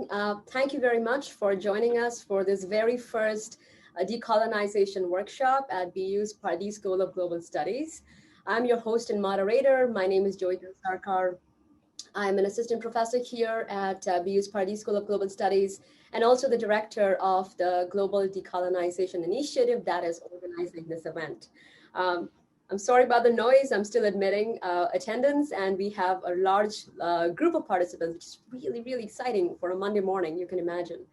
Thank you very much for joining us for this very first decolonization workshop at BU's Pardee School of Global Studies. I'm your host and moderator. My name is Joyita Sarkar. I'm an assistant professor here at BU's Pardee School of Global Studies and also the director of the Global Decolonization Initiative that is organizing this event. I'm sorry about the noise. I'm still admitting attendance, and we have a large group of participants, which is really, really exciting for a Monday morning, you can imagine.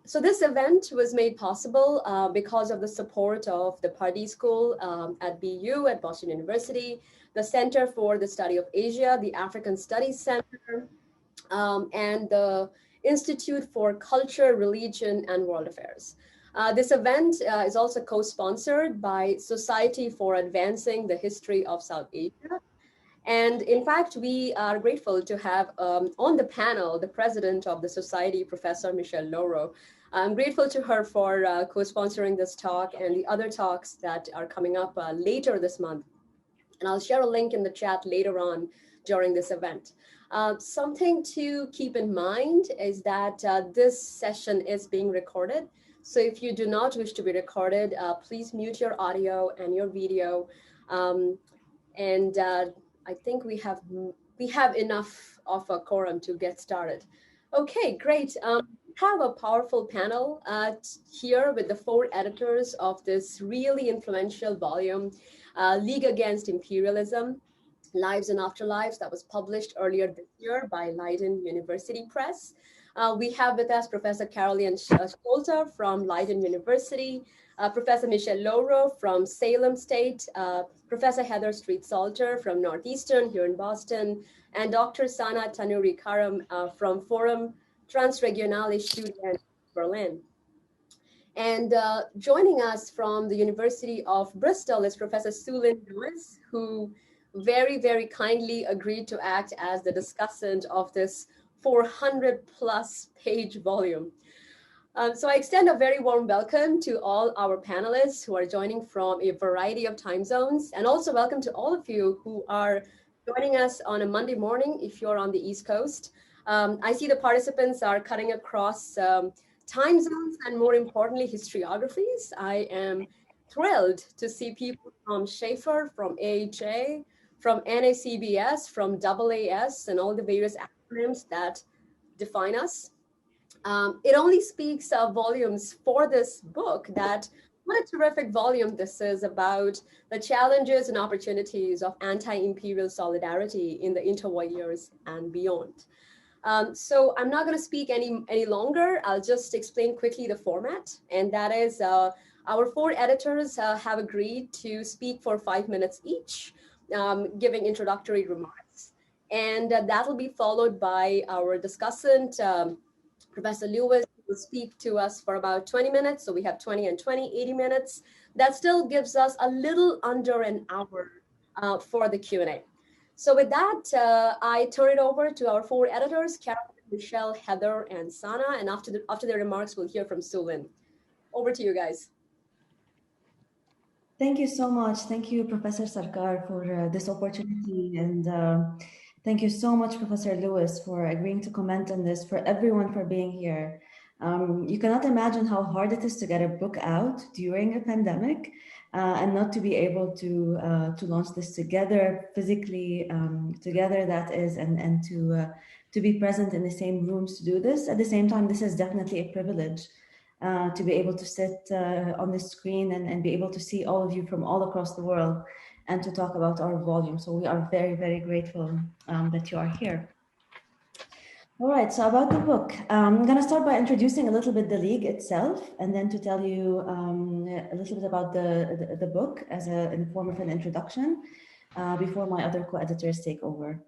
So this event was made possible because of the support of the Pardee School at BU at Boston University, the Center for the Study of Asia, the African Studies Center, and the Institute for Culture, Religion, and World Affairs. This event is also co-sponsored by Society for Advancing the History of South Asia. And in fact, we are grateful to have on the panel, the president of the society, Professor Michelle Loro. I'm grateful to her for co-sponsoring this talk and the other talks that are coming up later this month. And I'll share a link in the chat later on during this event. Something to keep in mind is that this session is being recorded. So if you do not wish to be recorded, please mute your audio and your video. I think we have enough of a quorum to get started. Okay, great. We have a powerful panel here with the 4 editors of this really influential volume, League Against Imperialism, Lives and Afterlives, that was published earlier this year by Leiden University Press. We have with us Professor Caroline Scholter from Leiden University, Professor Michelle Loro from Salem State, Professor Heather Street-Salter from Northeastern here in Boston, and Dr. Sana Tanuri Karam from Forum Transregionale Studien Berlin. And joining us from the University of Bristol is Professor Sulin Lewis, who very, very kindly agreed to act as the discussant of this 400+ page volume. So I extend a very warm welcome to all our panelists who are joining from a variety of time zones, and also welcome to all of you who are joining us on a Monday morning if you're on the East Coast. I see the participants are cutting across time zones and, more importantly, historiographies. I am thrilled to see people from Schaefer, from AHA, from NACBS, from AAS, and all the various acronyms that define us. It only speaks volumes for this book that what a terrific volume this is about the challenges and opportunities of anti-imperial solidarity in the interwar years and beyond. So I'm not going to speak any longer. I'll just explain quickly the format, and that is our 4 editors have agreed to speak for 5 minutes each, giving introductory remarks. And that will be followed by our discussant, Professor Lewis, who will speak to us for about 20 minutes. So we have 20 and 20, 80 minutes. That still gives us a little under an hour for the Q&A. So with that, I turn it over to our 4 editors, Caroline, Michelle, Heather, and Sana. And after their remarks, we'll hear from Sulin. Over to you guys. Thank you so much. Thank you, Professor Sarkar, for this opportunity. And thank you so much, Professor Lewis, for agreeing to comment on this, for everyone for being here. You cannot imagine how hard it is to get a book out during a pandemic and not to be able to launch this together, physically together, that is, and to be present in the same rooms to do this. At the same time, this is definitely a privilege. To be able to sit on the screen and be able to see all of you from all across the world and to talk about our volume. So we are very, very grateful that you are here. All right, so about the book, I'm going to start by introducing a little bit the League itself, and then to tell you a little bit about the book as in the form of an introduction before my other co-editors take over.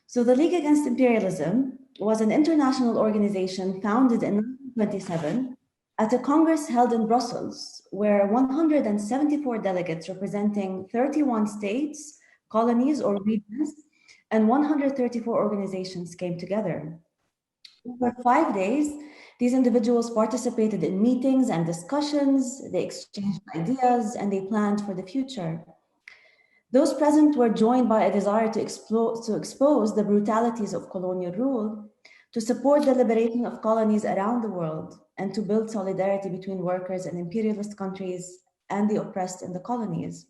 So the League Against Imperialism was an international organization founded in 1927 at a Congress held in Brussels, where 174 delegates representing 31 states, colonies, or regions, and 134 organizations came together. For 5 days, these individuals participated in meetings and discussions, they exchanged ideas, and they planned for the future. Those present were joined by a desire to expose the brutalities of colonial rule, to support the liberation of colonies around the world, and to build solidarity between workers in imperialist countries and the oppressed in the colonies.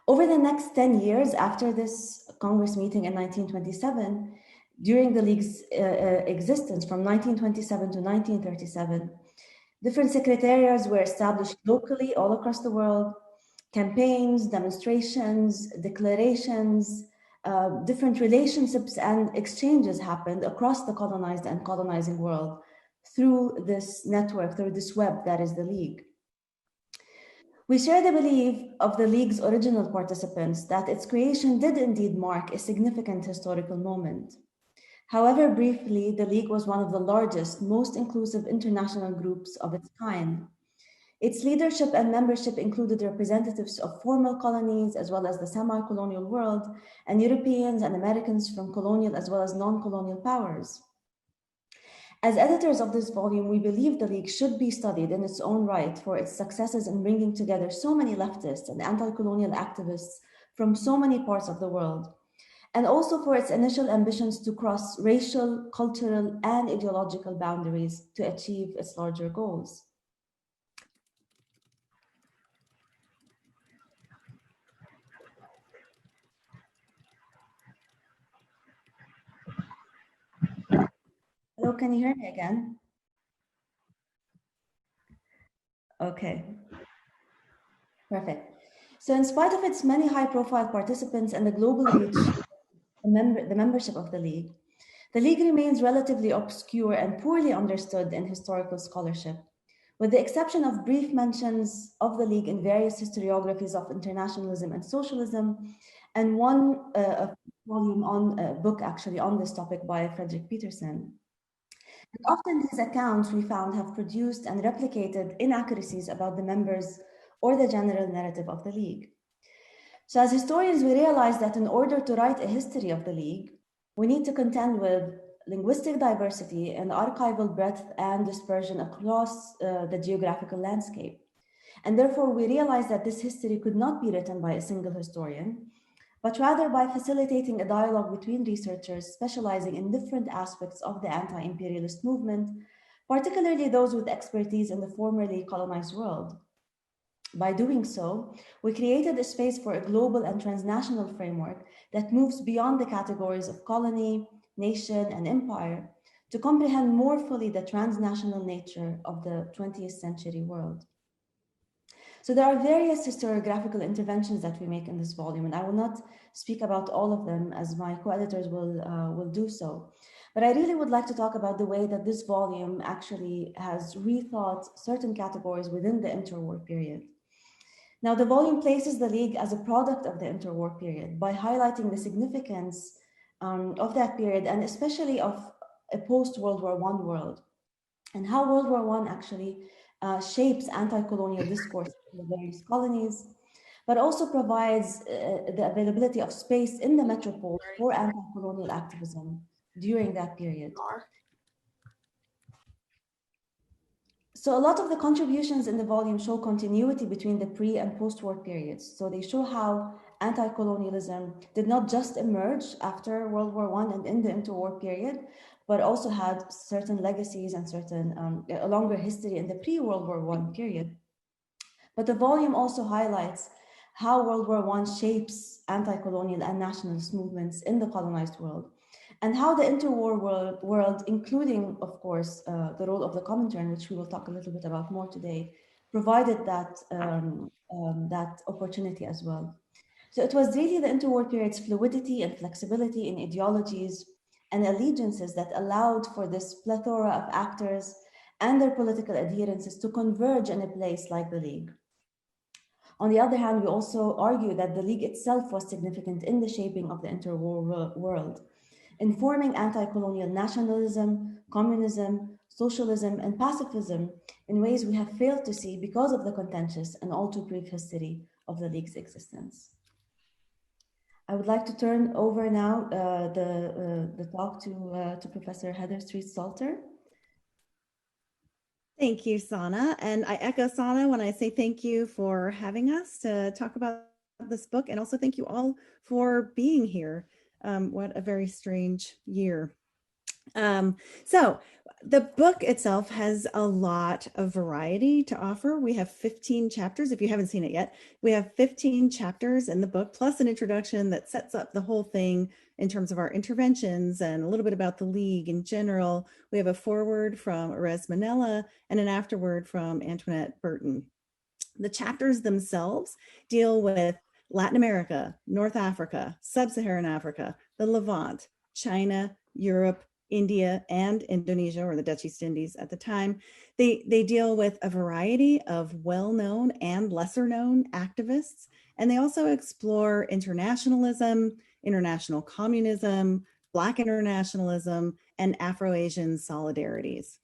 Over the next 10 years after this Congress meeting in 1927, during the League's existence from 1927 to 1937, different secretariats were established locally all across the world. Campaigns, demonstrations, declarations, different relationships and exchanges happened across the colonized and colonizing world through this network, through this web that is the League. We share the belief of the League's original participants that its creation did indeed mark a significant historical moment. However, briefly, the League was one of the largest, most inclusive international groups of its kind. Its leadership and membership included representatives of former colonies as well as the semi-colonial world, and Europeans and Americans from colonial as well as non-colonial powers. As editors of this volume, we believe the League should be studied in its own right for its successes in bringing together so many leftists and anti-colonial activists from so many parts of the world, and also for its initial ambitions to cross racial, cultural, and ideological boundaries to achieve its larger goals. Hello, can you hear me again? Okay, perfect. So in spite of its many high-profile participants and the global reach, the membership of the League remains relatively obscure and poorly understood in historical scholarship, with the exception of brief mentions of the League in various historiographies of internationalism and socialism, and one volume on book actually on this topic by Frederick Peterson. And often these accounts we found have produced and replicated inaccuracies about the members or the general narrative of the League. So as historians, we realize that in order to write a history of the League, we need to contend with linguistic diversity and archival breadth and dispersion across the geographical landscape. And therefore, we realize that this history could not be written by a single historian, but rather by facilitating a dialogue between researchers specializing in different aspects of the anti-imperialist movement, particularly those with expertise in the formerly colonized world. By doing so, we created a space for a global and transnational framework that moves beyond the categories of colony, nation, and empire to comprehend more fully the transnational nature of the 20th century world. So there are various historiographical interventions that we make in this volume, and I will not speak about all of them as my co-editors will do so. But I really would like to talk about the way that this volume actually has rethought certain categories within the interwar period. Now, the volume places the League as a product of the interwar period by highlighting the significance of that period, and especially of a post-World War I world, and how World War I actually shapes anti-colonial discourse in the various colonies, but also provides the availability of space in the metropole for anti-colonial activism during that period. So a lot of the contributions in the volume show continuity between the pre and post-war periods. So they show how anti-colonialism did not just emerge after World War I and in the interwar period, but also had certain legacies and certain a longer history in the pre-World War I period. But the volume also highlights how World War I shapes anti-colonial and nationalist movements in the colonized world, and how the interwar world, including, of course, the role of the Comintern, which we will talk a little bit about more today, provided that, that opportunity as well. So it was really the interwar period's fluidity and flexibility in ideologies and allegiances that allowed for this plethora of actors and their political adherences to converge in a place like the League. On the other hand, we also argue that the League itself was significant in the shaping of the interwar world, informing anti-colonial nationalism, communism, socialism, and pacifism in ways we have failed to see because of the contentious and all too brief history of the League's existence. I would like to turn over now the talk to Professor Heather Street-Salter. Thank you, Sana. And I echo Sana when I say thank you for having us to talk about this book. And also thank you all for being here. What a very strange year. So the book itself has a lot of variety to offer. We have 15 chapters. If you haven't seen it yet, we have 15 chapters in the book, plus an introduction that sets up the whole thing in terms of our interventions and a little bit about the League in general. We have a foreword from Erez Manella and an afterword from Antoinette Burton. The chapters themselves deal with Latin America, North Africa, Sub-Saharan Africa, the Levant, China, Europe, India, and Indonesia, or the Dutch East Indies at the time. They deal with a variety of well-known and lesser-known activists, and they also explore internationalism, international communism, Black internationalism, and Afro-Asian solidarities.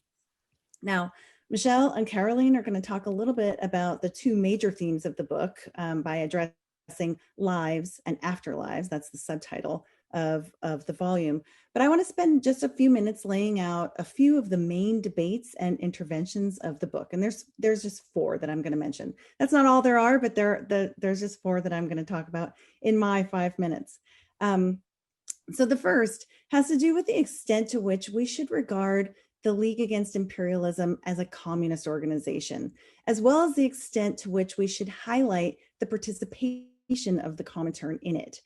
Now, Michelle and Caroline are going to talk a little bit about the two major themes of the book by addressing lives and afterlives. That's the subtitle of the volume. But I want to spend just a few minutes laying out a few of the main debates and interventions of the book. And there's just 4 that I'm going to mention. That's not all there are, but there's just 4 that I'm going to talk about in my 5 minutes. So the first has to do with the extent to which we should regard the League Against Imperialism as a communist organization, as well as the extent to which we should highlight the participation of the Comintern in it.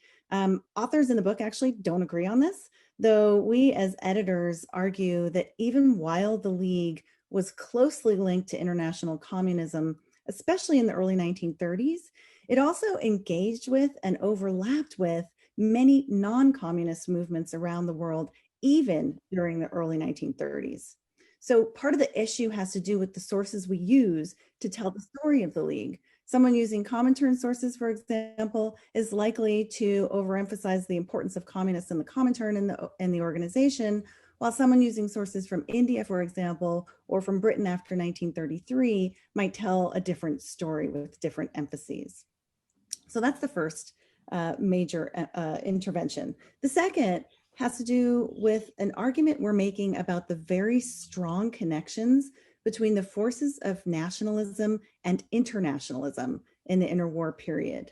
Authors in the book actually don't agree on this, though we as editors argue that even while the League was closely linked to international communism, especially in the early 1930s, it also engaged with and overlapped with many non-communist movements around the world, even during the early 1930s. So part of the issue has to do with the sources we use to tell the story of the League. Someone using Comintern sources, for example, is likely to overemphasize the importance of communists in the Comintern and the organization, while someone using sources from India, for example, or from Britain after 1933 might tell a different story with different emphases. So that's the first major intervention. The second has to do with an argument we're making about the very strong connections between the forces of nationalism and internationalism in the interwar period.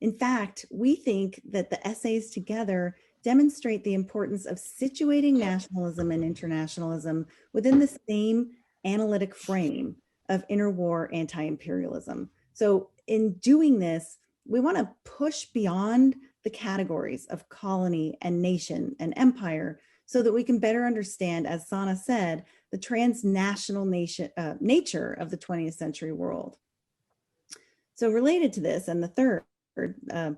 In fact, we think that the essays together demonstrate the importance of situating nationalism and internationalism within the same analytic frame of interwar anti-imperialism. So in doing this, we want to push beyond the categories of colony and nation and empire so that we can better understand, as Sana said, the transnational nature of the 20th century world. So related to this, and the third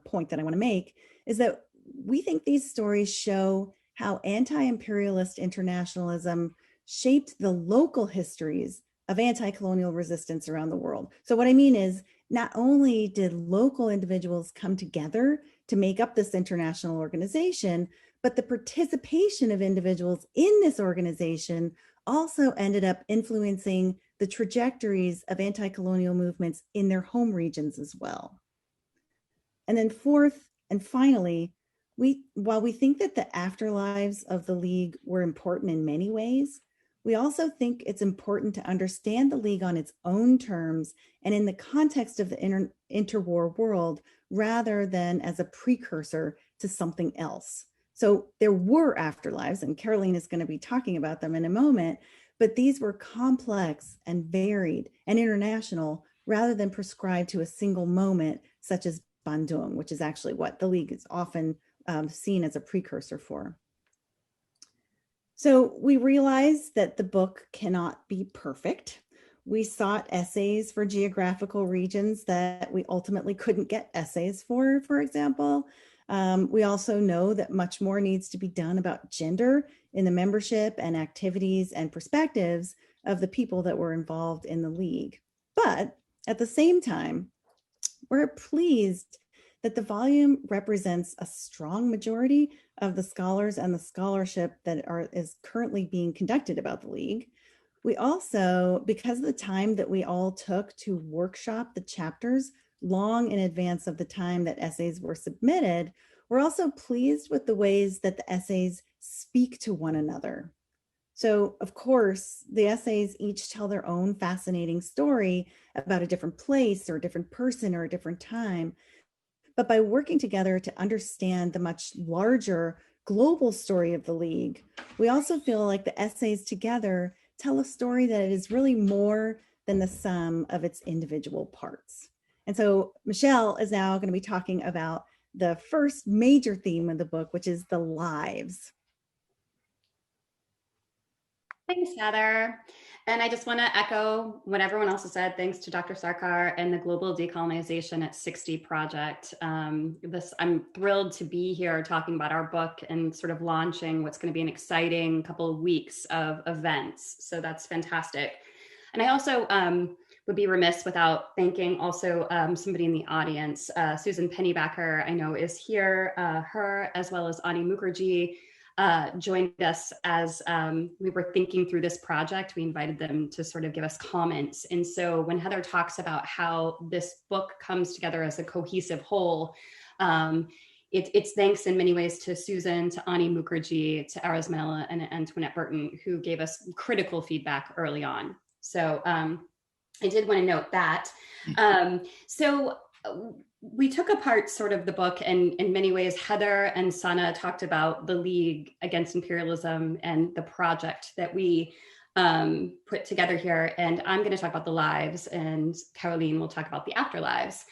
point that I want to make is that we think these stories show how anti-imperialist internationalism shaped the local histories of anti-colonial resistance around the world. So what I mean is, not only did local individuals come together to make up this international organization, but the participation of individuals in this organization also ended up influencing the trajectories of anti-colonial movements in their home regions as well. And then fourth and finally, while we think that the afterlives of the League were important in many ways, we also think it's important to understand the League on its own terms and in the context of the interwar world, rather than as a precursor to something else. So there were afterlives, and Caroline is going to be talking about them in a moment, but these were complex and varied and international rather than prescribed to a single moment, such as Bandung, which is actually what the League is often seen as a precursor for. So we realized that the book cannot be perfect. We sought essays for geographical regions that we ultimately couldn't get essays for example. We also know that much more needs to be done about gender in the membership and activities and perspectives of the people that were involved in the League. But at the same time, we're pleased that the volume represents a strong majority of the scholars and the scholarship that is currently being conducted about the League. We also, because of the time that we all took to workshop the chapters long in advance of the time that essays were submitted, we're also pleased with the ways that the essays speak to one another. So, of course, the essays each tell their own fascinating story about a different place or a different person or a different time. But by working together to understand the much larger global story of the League, we also feel like the essays together tell a story that is really more than the sum of its individual parts. And so Michelle is now going to be talking about the first major theme of the book, which is the lives. Thanks, Heather. And I just want to echo what everyone else has said. Thanks to Dr. Sarkar and the Global Decolonization at 60 project. I'm thrilled to be here talking about our book and sort of launching what's going to be an exciting couple of weeks of events. So that's fantastic. And I also would be remiss without thanking also somebody in the audience. Susan Pennybacker, I know, is here. Her, as well as Ani Mukherjee, joined us as we were thinking through this project. We invited them to sort of give us comments. And so when Heather talks about how this book comes together as a cohesive whole, it's thanks in many ways to Susan, to Ani Mukherjee, to Arizmela and Antoinette Burton, who gave us critical feedback early on. So I did want to note that. We took apart sort of the book, and in many ways, Heather and Sana talked about the League Against Imperialism and the project that we put together here. And I'm going to talk about the lives, and Caroline will talk about the afterlives.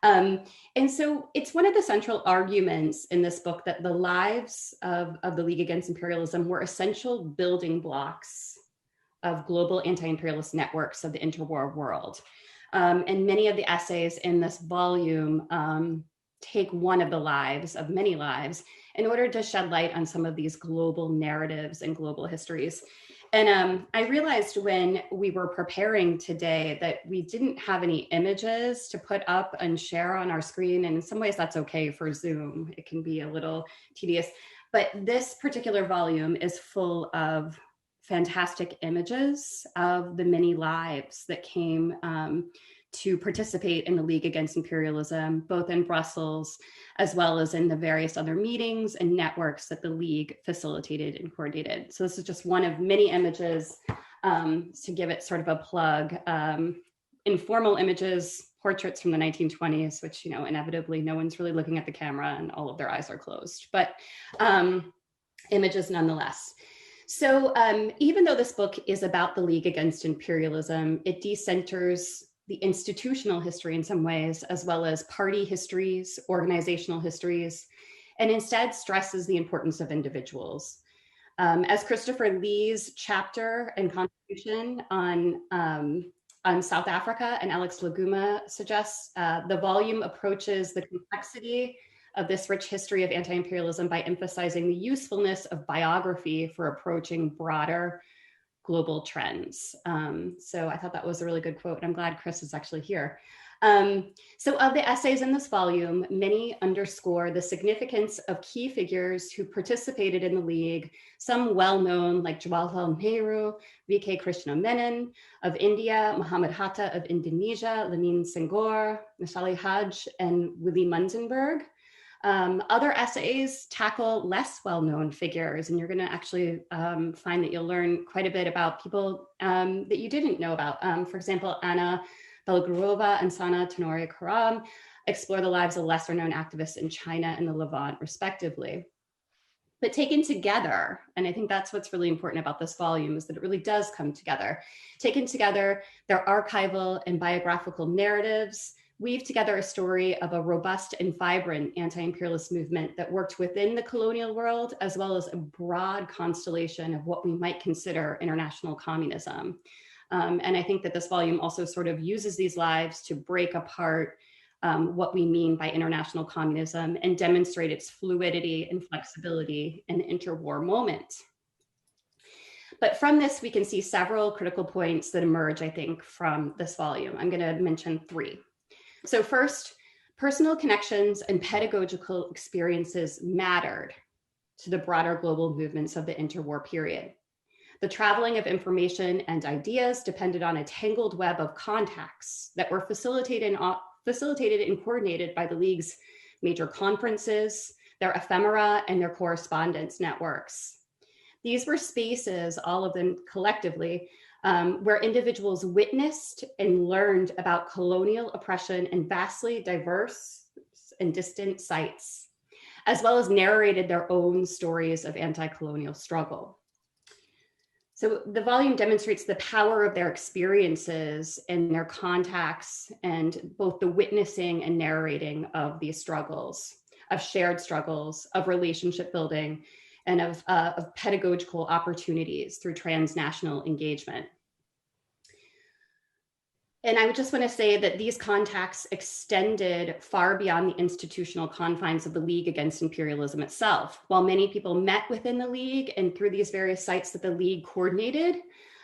And so it's one of the central arguments in this book that the lives of the League Against Imperialism were essential building blocks of global anti-imperialist networks of the interwar world. And many of the essays in this volume take one of the lives of many lives in order to shed light on some of these global narratives and global histories. And I realized when we were preparing today that we didn't have any images to put up and share on our screen. And in some ways that's okay for Zoom. It can be a little tedious, but this particular volume is full of fantastic images of the many lives that came to participate in the League Against Imperialism, both in Brussels, as well as in the various other meetings and networks that the League facilitated and coordinated. So this is just one of many images to give it sort of a plug. Informal images, portraits from the 1920s, which, you know, inevitably no one's really looking at the camera and all of their eyes are closed, but images nonetheless. So even though this book is about the League Against Imperialism, it decenters the institutional history in some ways, as well as party histories, organizational histories, and instead stresses the importance of individuals. As Christopher Lee's chapter and contribution on South Africa and Alex Laguma suggests, the volume approaches the complexity of this rich history of anti-imperialism by emphasizing the usefulness of biography for approaching broader global trends. So I thought that was a really good quote, and I'm glad Chris is actually here. So of the essays in this volume, many underscore the significance of key figures who participated in the League, some well-known like Jawaharlal Nehru, V.K. Krishna Menon of India, Muhammad Hatta of Indonesia, Lamin Senghor, Nashali Haj, and Willy Munzenberg. Other essays tackle less well-known figures, and you're going to actually find that you'll learn quite a bit about people that you didn't know about. For example, Anna Belgrova and Sana Tenoria Karam explore the lives of lesser-known activists in China and the Levant, respectively. But taken together, and I think that's what's really important about this volume, is that it really does come together. Taken together, their archival and biographical narratives weave together a story of a robust and vibrant anti-imperialist movement that worked within the colonial world, as well as a broad constellation of what we might consider international communism. And I think that this volume also sort of uses these lives to break apart what we mean by international communism and demonstrate its fluidity and flexibility in the interwar moment. But from this, we can see several critical points that emerge, I think, from this volume. I'm going to mention three. So first, personal connections and pedagogical experiences mattered to the broader global movements of the interwar period. The traveling of information and ideas depended on a tangled web of contacts that were facilitated and coordinated by the League's major conferences, their ephemera, and their correspondence networks. These were spaces, all of them collectively, where individuals witnessed and learned about colonial oppression in vastly diverse and distant sites. as well as narrated their own stories of anti-colonial struggle. So the volume demonstrates the power of their experiences and their contacts, and both the witnessing and narrating of these struggles, of shared struggles, of relationship building, and of pedagogical opportunities through transnational engagement. And I would just want to say that these contacts extended far beyond the institutional confines of the League Against Imperialism itself. While many people met within the League and through these various sites that the League coordinated,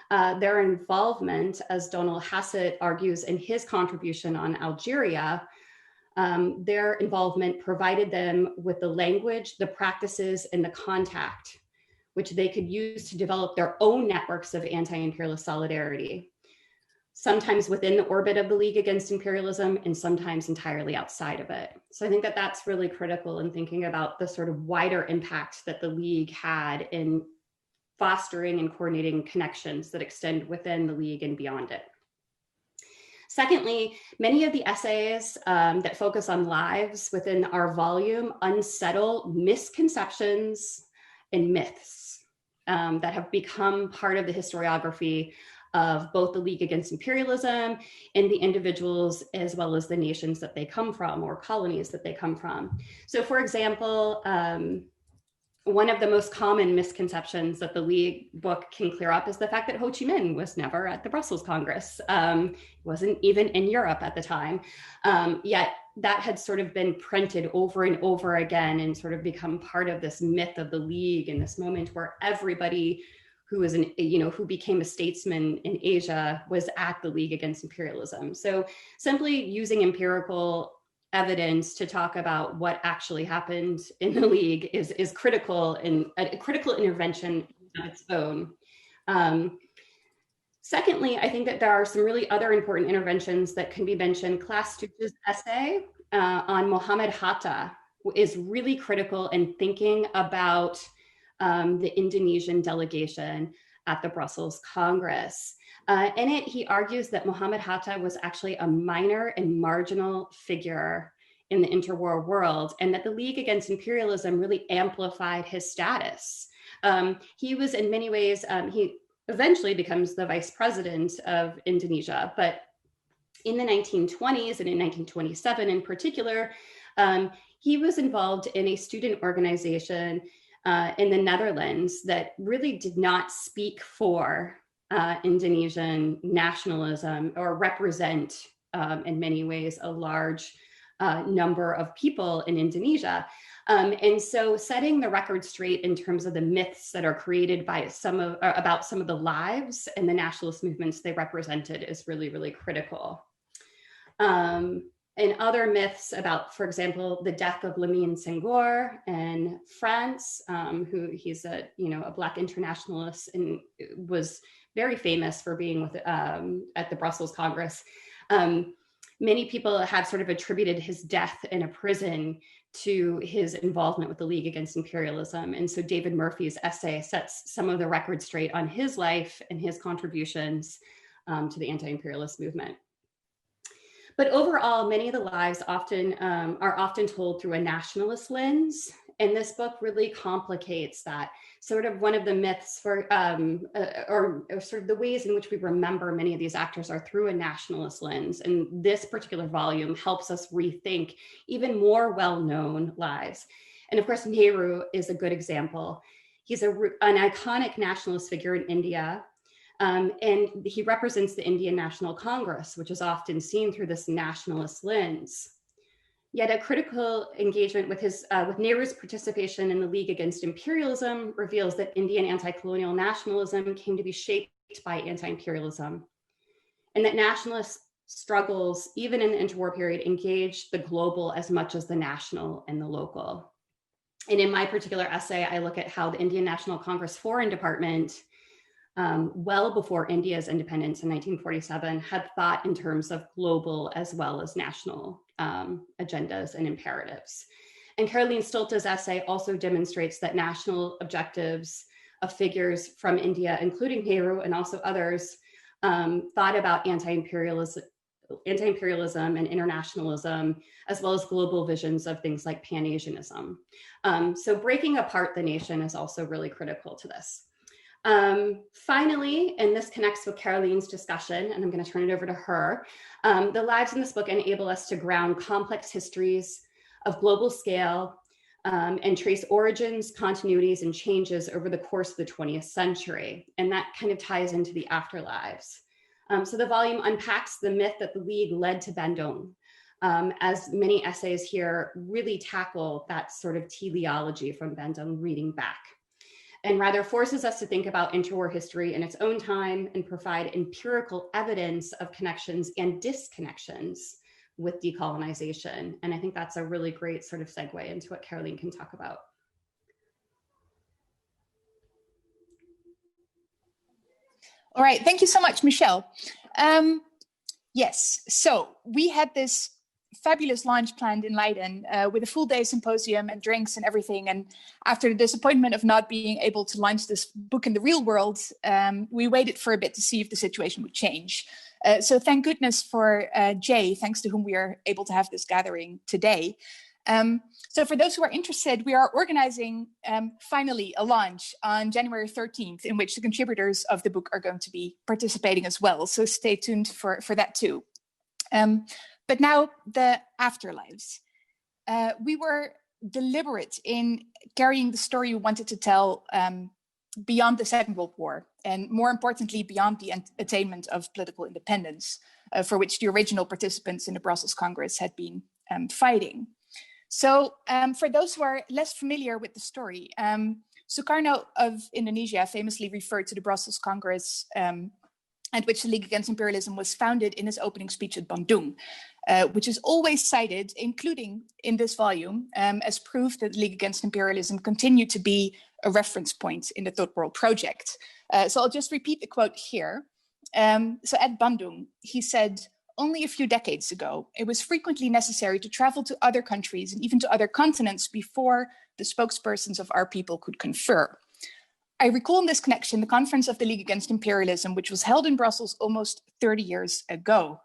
their involvement, as Donald Hassett argues in his contribution on Algeria, their involvement provided them with the language, the practices, and the contact, which they could use to develop their own networks of anti-imperialist solidarity, sometimes within the orbit of the League Against Imperialism and sometimes entirely outside of it. So I think that that's really critical in thinking about the sort of wider impact that the League had in fostering and coordinating connections that extend within the League and beyond it. Secondly, many of the essays that focus on lives within our volume unsettle misconceptions and myths that have become part of the historiography of both the League Against Imperialism and the individuals as well as the nations that they come from or colonies that they come from. So for example, one of the most common misconceptions that the League book can clear up is the fact that Ho Chi Minh was never at the Brussels Congress. Wasn't even in Europe at the time, yet that had sort of been printed over and over again and sort of become part of this myth of the League in this moment where everybody who was who became a statesman in Asia was at the League Against Imperialism. So simply using empirical evidence to talk about what actually happened in the League is critical, and a critical intervention of its own. Secondly, I think that there are some really other important interventions that can be mentioned. Klaas Tuch's essay on Mohammed Hatta is really critical in thinking about the Indonesian delegation at the Brussels Congress. In it, he argues that Mohammed Hatta was actually a minor and marginal figure in the interwar world, and that the League Against Imperialism really amplified his status. He was in many ways, he eventually becomes the vice president of Indonesia, but in the 1920s and in 1927 in particular, he was involved in a student organization in the Netherlands that really did not speak for Indonesian nationalism or represent in many ways a large number of people in Indonesia. And so setting the record straight in terms of the myths that are created by about some of the lives and the nationalist movements they represented is really, really critical. And other myths about, for example, the death of Lamine Senghor in France, who he's a Black internationalist and was very famous for being with at the Brussels Congress. Many people have sort of attributed his death in a prison to his involvement with the League Against Imperialism. And so David Murphy's essay sets some of the record straight on his life and his contributions to the anti-imperialist movement. But overall, many of the lives are often told through a nationalist lens, and this book really complicates that. Sort of one of the myths or sort of the ways in which we remember many of these actors are through a nationalist lens, and this particular volume helps us rethink even more well-known lives. And of course, Nehru is a good example. He's an iconic nationalist figure in India. And he represents the Indian National Congress, which is often seen through this nationalist lens. Yet a critical engagement with Nehru's participation in the League Against Imperialism reveals that Indian anti-colonial nationalism came to be shaped by anti-imperialism, and that nationalist struggles, even in the interwar period, engaged the global as much as the national and the local. And in my particular essay, I look at how the Indian National Congress Foreign Department, well before India's independence in 1947, had thought in terms of global as well as national agendas and imperatives. And Caroline Stolte's essay also demonstrates that national objectives of figures from India, including Nehru and also others, thought about anti-imperialism anti-imperialism and internationalism, as well as global visions of things like Pan-Asianism. So breaking apart the nation is also really critical to this. Finally, and this connects with Caroline's discussion, and I'm going to turn it over to her, the lives in this book enable us to ground complex histories of global scale and trace origins, continuities, and changes over the course of the 20th century. And that kind of ties into the afterlives. So the volume unpacks the myth that the League led to Bandung, as many essays here really tackle that sort of teleology from Bandung reading back, and rather forces us to think about interwar history in its own time and provide empirical evidence of connections and disconnections with decolonization. And I think that's a really great sort of segue into what Caroline can talk about. All right, thank you so much, Michelle. Yes, so we had this fabulous launch planned in Leiden with a full day symposium and drinks and everything. And after the disappointment of not being able to launch this book in the real world, we waited for a bit to see if the situation would change. So thank goodness for Jay, thanks to whom we are able to have this gathering today. So for those who are interested, we are organizing finally a launch on January 13th, in which the contributors of the book are going to be participating as well. So stay tuned for that too. But now the afterlives. We were deliberate in carrying the story we wanted to tell beyond the Second World War, and more importantly, beyond the attainment of political independence, for which the original participants in the Brussels Congress had been fighting. So for those who are less familiar with the story, Sukarno of Indonesia famously referred to the Brussels Congress at which the League Against Imperialism was founded in his opening speech at Bandung, which is always cited, including in this volume, as proof that the League Against Imperialism continued to be a reference point in the Third World Project. So I'll just repeat the quote here. So at Bandung, he said, "Only a few decades ago, it was frequently necessary to travel to other countries and even to other continents before the spokespersons of our people could confer. I recall in this connection the conference of the League Against Imperialism, which was held in Brussels almost 30 years ago.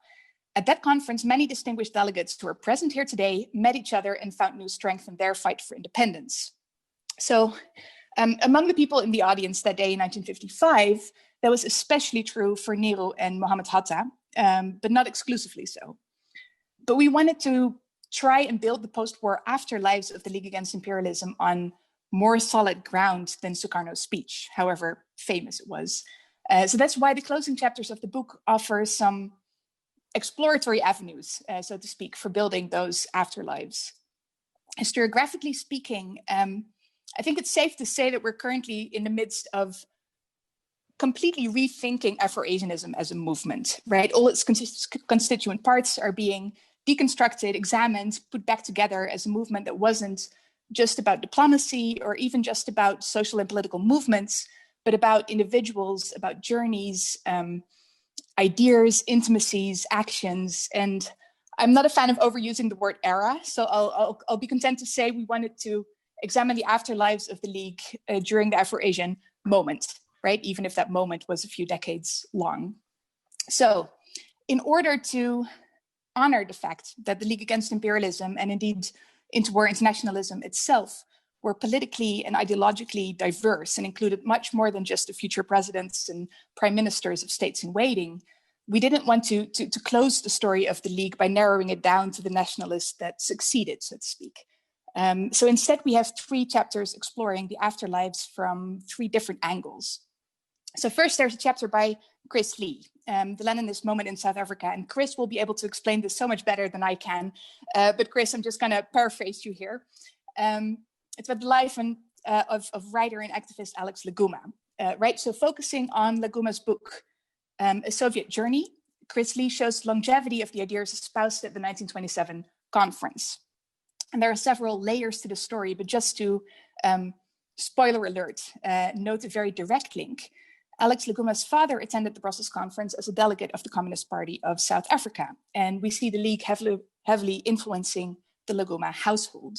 At that conference, many distinguished delegates who are present here today met each other and found new strength in their fight for independence." So among the people in the audience that day in 1955, that was especially true for Nehru and Mohammed Hatta, but not exclusively so. But we wanted to try and build the post-war afterlives of the League Against Imperialism on more solid ground than Sukarno's speech, however famous it was. So that's why the closing chapters of the book offer some exploratory avenues, so to speak, for building those afterlives. Historiographically speaking, I think it's safe to say that we're currently in the midst of completely rethinking Afro-Asianism as a movement, right? All its constituent parts are being deconstructed, examined, put back together as a movement that wasn't just about diplomacy or even just about social and political movements, but about individuals, about journeys, ideas, intimacies, actions. And I'm not a fan of overusing the word era, so I'll be content to say we wanted to examine the afterlives of the League during the Afro-Asian moment, right? Even if that moment was a few decades long. So in order to honor the fact that the League Against Imperialism and indeed interwar internationalism itself were politically and ideologically diverse and included much more than just the future presidents and prime ministers of states in waiting, we didn't want to close the story of the League by narrowing it down to the nationalists that succeeded, so to speak. So instead, we have 3 chapters exploring the afterlives from 3 different angles. So first, there's a chapter by Chris Lee, the Leninist moment in South Africa. And Chris will be able to explain this so much better than I can. But Chris, I'm just going to paraphrase you here. It's about the life of writer and activist Alex Laguma, right? So focusing on Laguma's book, A Soviet Journey, Chris Lee shows the longevity of the ideas espoused at the 1927 conference. And there are several layers to the story, but just to, spoiler alert, note a very direct link. Alex Laguma's father attended the Brussels conference as a delegate of the Communist Party of South Africa. And we see the League heavily influencing the Laguma household.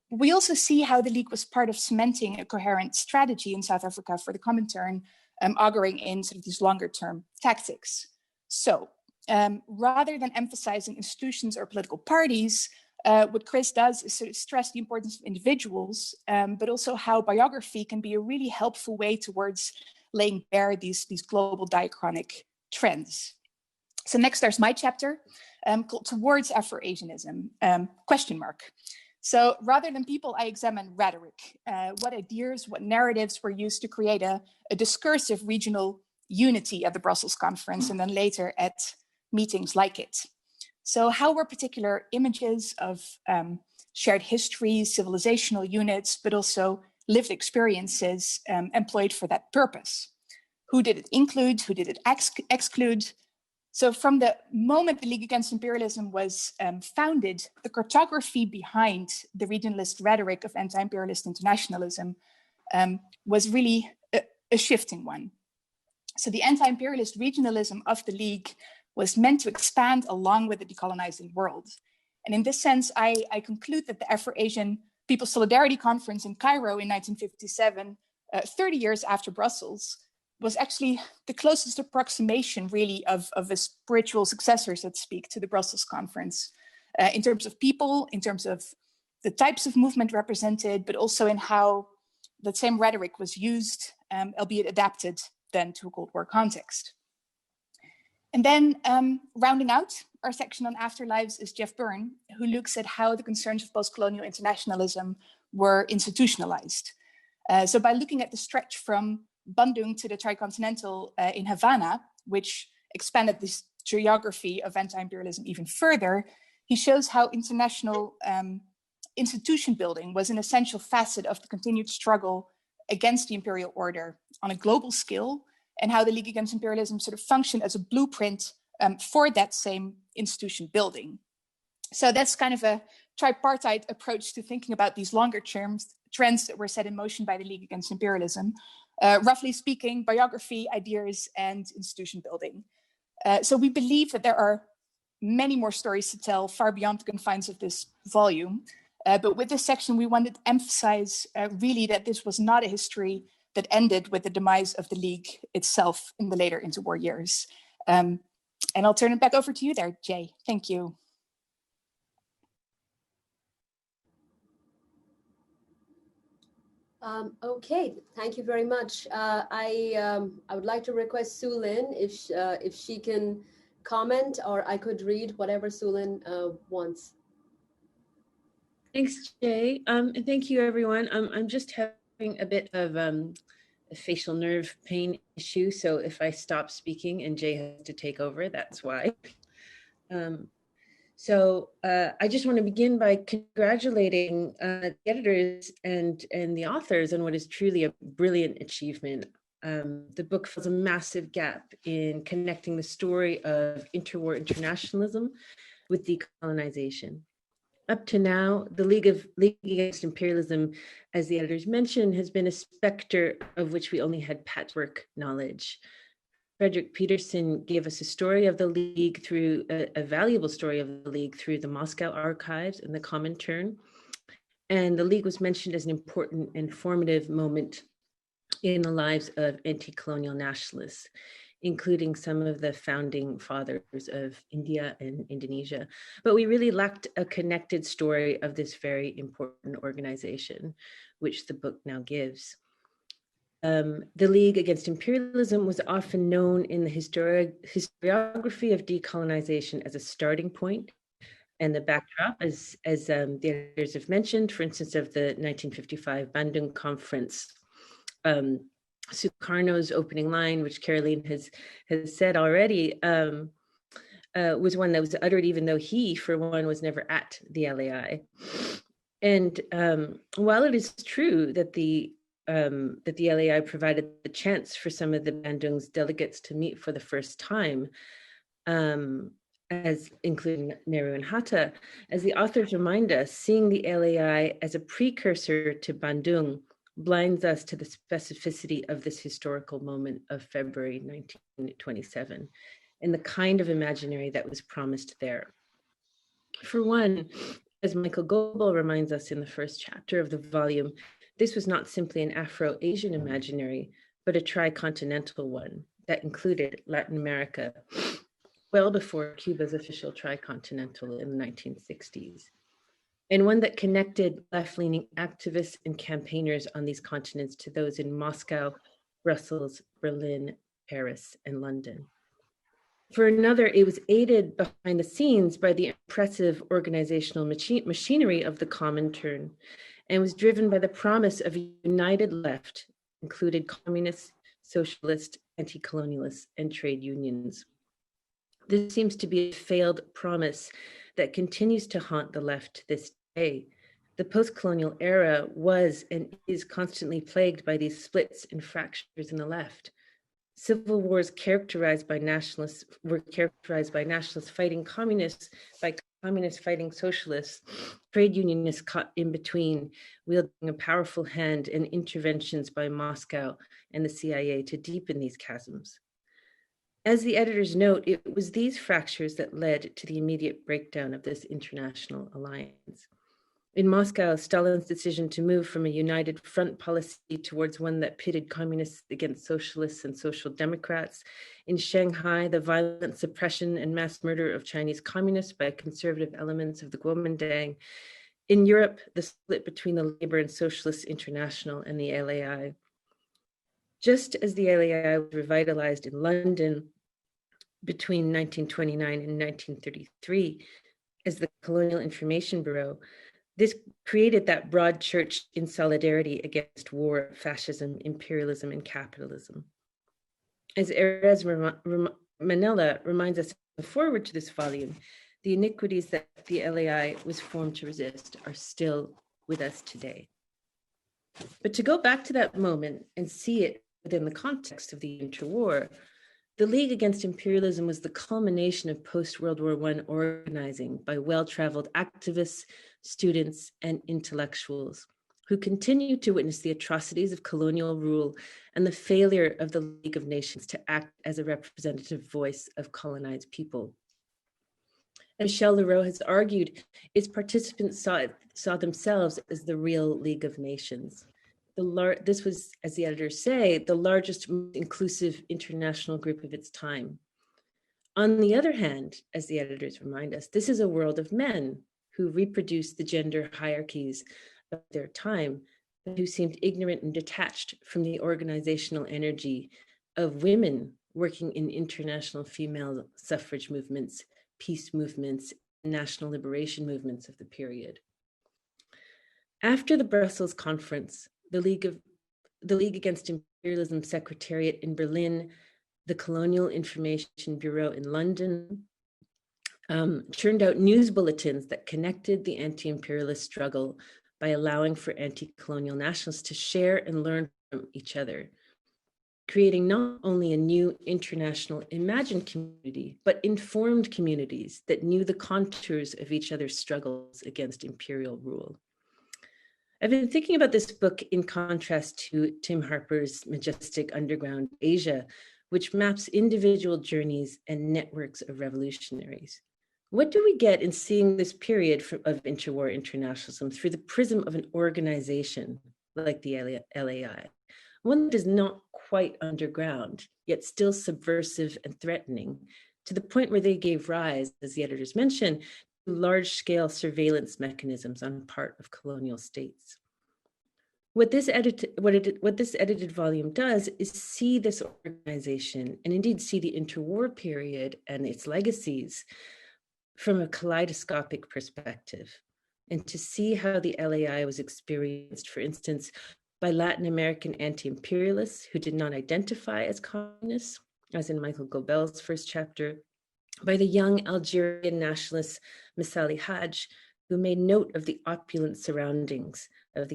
We also see how the League was part of cementing a coherent strategy in South Africa for the Comintern, auguring in sort of these longer term tactics. So rather than emphasizing institutions or political parties, what Chris does is sort of stress the importance of individuals, but also how biography can be a really helpful way towards laying bare these global diachronic trends. So next, there's my chapter called Towards Afro-Asianism, ? So rather than people, I examine rhetoric. What ideas, what narratives were used to create a discursive regional unity at the Brussels conference and then later at meetings like it. So how were particular images of shared histories, civilizational units, but also lived experiences employed for that purpose? Who did it include? Who did it exclude? So from the moment the League Against Imperialism was founded, the cartography behind the regionalist rhetoric of anti-imperialist internationalism was really a shifting one. So the anti-imperialist regionalism of the League was meant to expand along with the decolonizing world. And in this sense, I conclude that the Afro-Asian People's Solidarity Conference in Cairo in 1957, 30 years after Brussels, was actually the closest approximation really of a spiritual successor, so to speak, to the Brussels conference, in terms of people, in terms of the types of movement represented, but also in how that same rhetoric was used, albeit adapted then to a Cold War context. And then rounding out our section on afterlives is Jeff Byrne, who looks at how the concerns of post-colonial internationalism were institutionalized. So by looking at the stretch from Bandung to the Tricontinental in Havana, which expanded this geography of anti-imperialism even further, he shows how international institution building was an essential facet of the continued struggle against the imperial order on a global scale, and how the League Against Imperialism sort of functioned as a blueprint for that same institution building. So that's kind of a tripartite approach to thinking about these longer term trends that were set in motion by the League Against Imperialism. Roughly speaking, biography, ideas, and institution building. So we believe that there are many more stories to tell far beyond the confines of this volume. But with this section, we wanted to emphasize really that this was not a history that ended with the demise of the League itself in the later interwar years. And I'll turn it back over to you there, Jay. Thank you. Okay, thank you very much. I would like to request Sue Lin if she can comment, or I could read whatever Sue Lin wants. Thanks, Jay. And thank you, everyone. I'm just having a bit of a facial nerve pain issue, so if I stop speaking and Jay has to take over, that's why. So I just want to begin by congratulating the editors and the authors on what is truly a brilliant achievement. The book fills a massive gap in connecting the story of interwar internationalism with decolonization. Up to now, the League Against Imperialism, as the editors mentioned, has been a specter of which we only had patchwork knowledge. Frederick Peterson gave us a story of the League through a valuable story of the League through the Moscow archives and the Comintern. And the League was mentioned as an important and formative moment in the lives of anti-colonial nationalists, including some of the founding fathers of India and Indonesia. But we really lacked a connected story of this very important organization, which the book now gives. The League Against Imperialism was often known in the historiography of decolonization as a starting point and the backdrop, as the editors have mentioned, for instance, of the 1955 Bandung Conference. Sukarno's opening line, which Caroline has said already, was one that was uttered even though he, for one, was never at the LAI. And while it is true that the LAI provided the chance for some of the Bandung's delegates to meet for the first time, as including Nehru and Hatta, as the authors remind us, seeing the LAI as a precursor to Bandung blinds us to the specificity of this historical moment of February 1927 and the kind of imaginary that was promised there. For one, as Michael Goebel reminds us in the first chapter of the volume, this was not simply an Afro-Asian imaginary, but a tricontinental one that included Latin America, well before Cuba's official tricontinental in the 1960s, and one that connected left-leaning activists and campaigners on these continents to those in Moscow, Brussels, Berlin, Paris, and London. For another, it was aided behind the scenes by the impressive organizational machinery of the Comintern, and was driven by the promise of a united left, included communists, socialists, anti-colonialists, and trade unions. This seems to be a failed promise that continues to haunt the left to this day. The post-colonial era was and is constantly plagued by these splits and fractures in the left. Civil wars were characterized by nationalists fighting communists, by communists fighting socialists, trade unionists caught in between, wielding a powerful hand, and interventions by Moscow and the CIA to deepen these chasms. As the editors note, it was these fractures that led to the immediate breakdown of this international alliance. In Moscow, Stalin's decision to move from a united front policy towards one that pitted communists against socialists and social democrats. In Shanghai, the violent suppression and mass murder of Chinese communists by conservative elements of the Kuomintang. In Europe, the split between the Labor and Socialist International and the LAI. Just as the LAI was revitalized in London between 1929 and 1933 as the Colonial Information Bureau, this created that broad church in solidarity against war, fascism, imperialism, and capitalism. As Erez Manella reminds us in the foreword to this volume, the iniquities that the LAI was formed to resist are still with us today. But to go back to that moment and see it within the context of the interwar, the League Against Imperialism was the culmination of post-World War I organizing by well-traveled activists, students, and intellectuals who continued to witness the atrocities of colonial rule and the failure of the League of Nations to act as a representative voice of colonized people. As Michel Leroux has argued, its participants saw themselves as the real League of Nations. This was, as the editors say, the largest, most inclusive international group of its time. On the other hand, as the editors remind us, this is a world of men who reproduced the gender hierarchies of their time, but who seemed ignorant and detached from the organizational energy of women working in international female suffrage movements, peace movements, and national liberation movements of the period. After the Brussels Conference, the League Against Imperialism Secretariat in Berlin, the Colonial Information Bureau in London, churned out news bulletins that connected the anti-imperialist struggle by allowing for anti-colonial nationalists to share and learn from each other, creating not only a new international imagined community, but informed communities that knew the contours of each other's struggles against imperial rule. I've been thinking about this book in contrast to Tim Harper's majestic Underground Asia, which maps individual journeys and networks of revolutionaries. What do we get in seeing this period of interwar internationalism through the prism of an organization like the LAI? One that is not quite underground, yet still subversive and threatening, to the point where they gave rise, as the editors mentioned, to large-scale surveillance mechanisms on part of colonial states. What this edited volume does is see this organization, and indeed see the interwar period and its legacies, from a kaleidoscopic perspective, and to see how the LAI was experienced, for instance, by Latin American anti-imperialists who did not identify as communists, as in Michael Gobel's first chapter, by the young Algerian nationalist Missali Hadj, who made note of the opulent surroundings of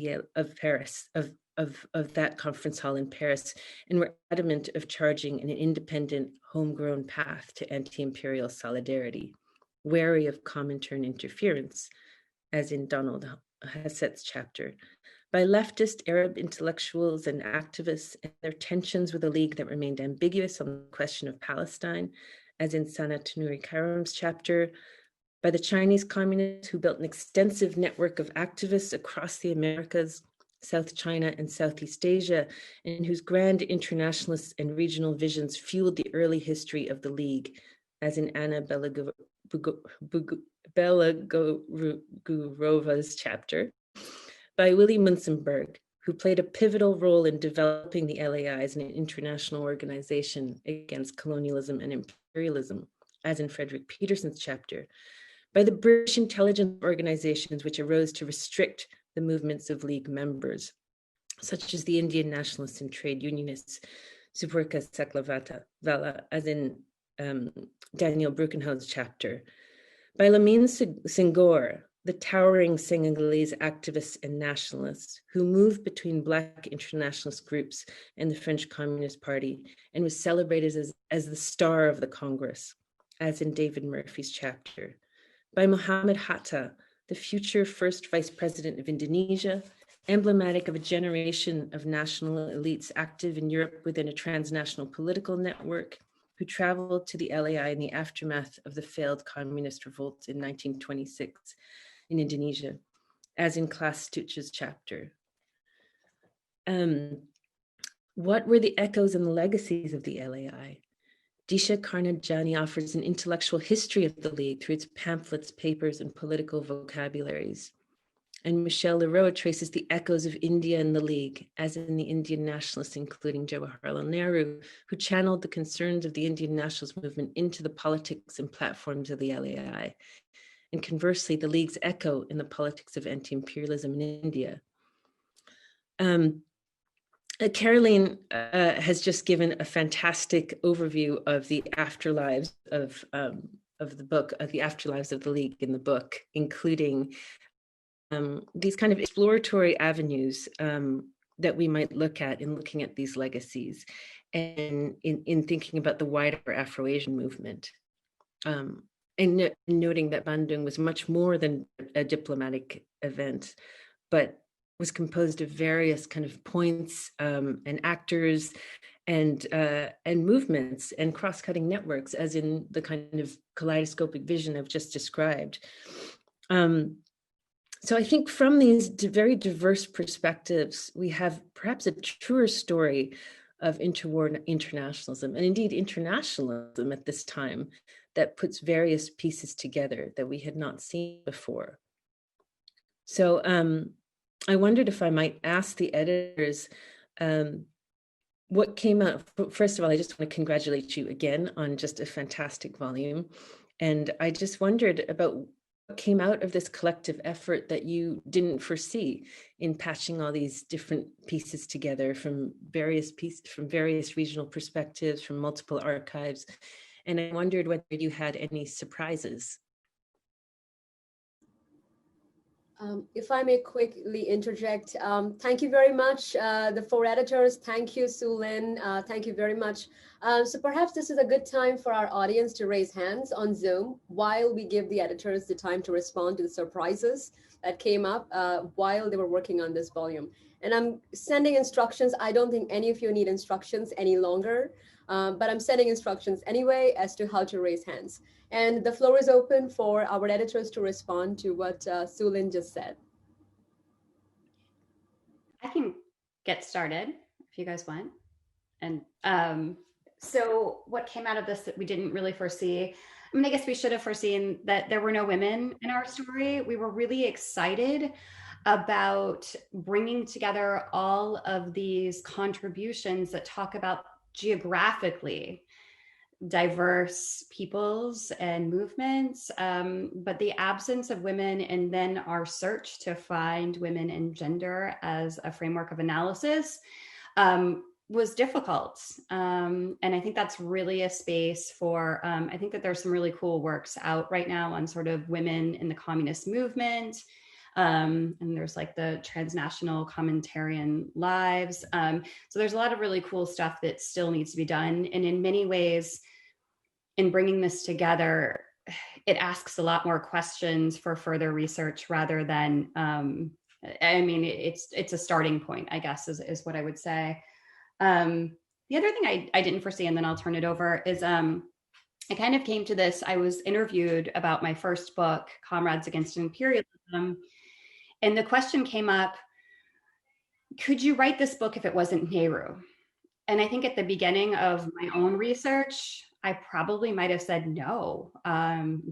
that conference hall in Paris, and were adamant of charging an independent, homegrown path to anti-imperial solidarity, wary of Comintern interference, as in Donald Hassett's chapter, by leftist Arab intellectuals and activists and their tensions with a league that remained ambiguous on the question of Palestine, as in Sana Tanuri Karam's chapter, by the Chinese communists who built an extensive network of activists across the Americas, South China, and Southeast Asia, and whose grand internationalist and regional visions fueled the early history of the League, as in Anna Belagorurova's chapter, by Willy Munzenberg, who played a pivotal role in developing the LAI as an international organization against colonialism and imperialism, as in Frederick Peterson's chapter, by the British intelligence organizations which arose to restrict the movements of League members, such as the Indian nationalists and trade unionists, Suburka Saklavala, as in Daniel Brukenhout's chapter, by Lamine Senghor, the towering Senegalese activists and nationalists who moved between Black internationalist groups and the French Communist Party and was celebrated as the star of the Congress, as in David Murphy's chapter, by Muhammad Hatta, the future first vice president of Indonesia, emblematic of a generation of national elites active in Europe within a transnational political network, who traveled to the LAI in the aftermath of the failed communist revolt in 1926 in Indonesia, as in Klaas Stutz's chapter. What were the echoes and the legacies of the LAI? Disha Karnajani offers an intellectual history of the League through its pamphlets, papers, and political vocabularies. And Michelle Leroux traces the echoes of India and the League, as in the Indian nationalists, including Jawaharlal Nehru, who channeled the concerns of the Indian nationalist movement into the politics and platforms of the LAI. And conversely, the League's echo in the politics of anti-imperialism in India. Caroline has just given a fantastic overview of the afterlives of the book, of the afterlives of the League in the book, including these kind of exploratory avenues that we might look at in looking at these legacies and in thinking about the wider Afro-Asian movement. And noting that Bandung was much more than a diplomatic event, but was composed of various kind of points and actors and movements and cross-cutting networks, as in the kind of kaleidoscopic vision I've just described. So I think from these very diverse perspectives, we have perhaps a truer story of interwar internationalism, and indeed internationalism at this time, that puts various pieces together that we had not seen before. So I wondered if I might ask the editors what came out. First of all, I just want to congratulate you again on just a fantastic volume. And I just wondered about what came out of this collective effort that you didn't foresee in patching all these different pieces together from various regional perspectives, from multiple archives. And I wondered whether you had any surprises. If I may quickly interject, thank you very much, the four editors. Thank you, Sue Lin. Thank you very much. So perhaps this is a good time for our audience to raise hands on Zoom while we give the editors the time to respond to the surprises that came up while they were working on this volume. And I'm sending instructions. I don't think any of you need instructions any longer, but I'm sending instructions anyway as to how to raise hands. And the floor is open for our editors to respond to what Sue Lin just said. I can get started if you guys want. And so what came out of this that we didn't really foresee? I mean, I guess we should have foreseen that there were no women in our story. We were really excited about bringing together all of these contributions that talk about geographically diverse peoples and movements, but the absence of women and then our search to find women and gender as a framework of analysis was difficult. And I think that's really a space for, I think that there's some really cool works out right now on sort of women in the communist movement. And there's like the transnational commentarian lives. So there's a lot of really cool stuff that still needs to be done. And in many ways, in bringing this together, it asks a lot more questions for further research rather than, I mean, it's a starting point, I guess, is what I would say. The other thing I didn't foresee, and then I'll turn it over, is I kind of came to this, I was interviewed about my first book, Comrades Against Imperialism, and the question came up, could you write this book if it wasn't Nehru? And I think at the beginning of my own research, I probably might have said no.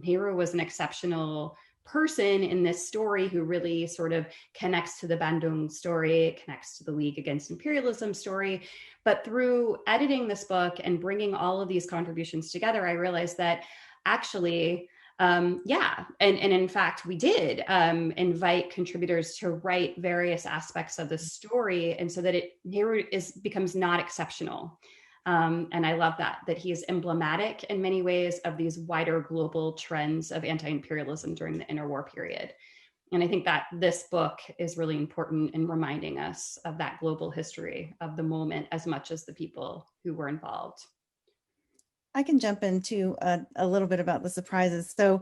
Nehru was an exceptional person in this story who really sort of connects to the Bandung story, connects to the League Against Imperialism story. But through editing this book and bringing all of these contributions together, I realized that actually, yeah, and in fact, we did invite contributors to write various aspects of the story, and so that Nehru becomes not exceptional. And I love that he is emblematic in many ways of these wider global trends of anti-imperialism during the interwar period. And I think that this book is really important in reminding us of that global history of the moment as much as the people who were involved. I can jump into a little bit about the surprises. So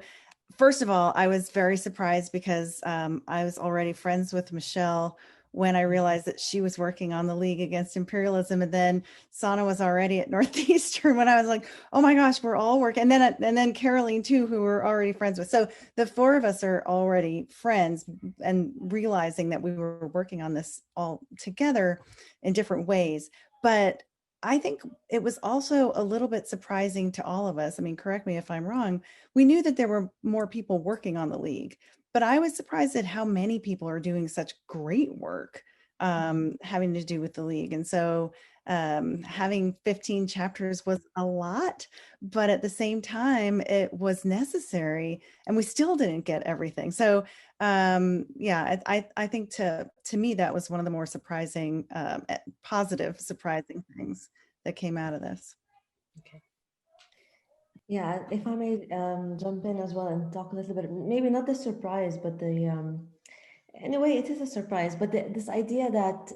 first of all, I was very surprised because I was already friends with Michelle when I realized that she was working on the League Against Imperialism, and then Sana was already at Northeastern when I was like, oh my gosh, we're all working. And then Caroline too, who we're already friends with. So the four of us are already friends, and realizing that we were working on this all together in different ways. But I think it was also a little bit surprising to all of us. I mean, correct me if I'm wrong. We knew that there were more people working on the League, but I was surprised at how many people are doing such great work having to do with the League. And so having 15 chapters was a lot, but at the same time, it was necessary, and we still didn't get everything. So yeah, I think to me, that was one of the more surprising, positive, surprising things that came out of this. Okay. Yeah, if I may jump in as well and talk a little bit, maybe not the surprise, but the, in a way it is a surprise, but this idea that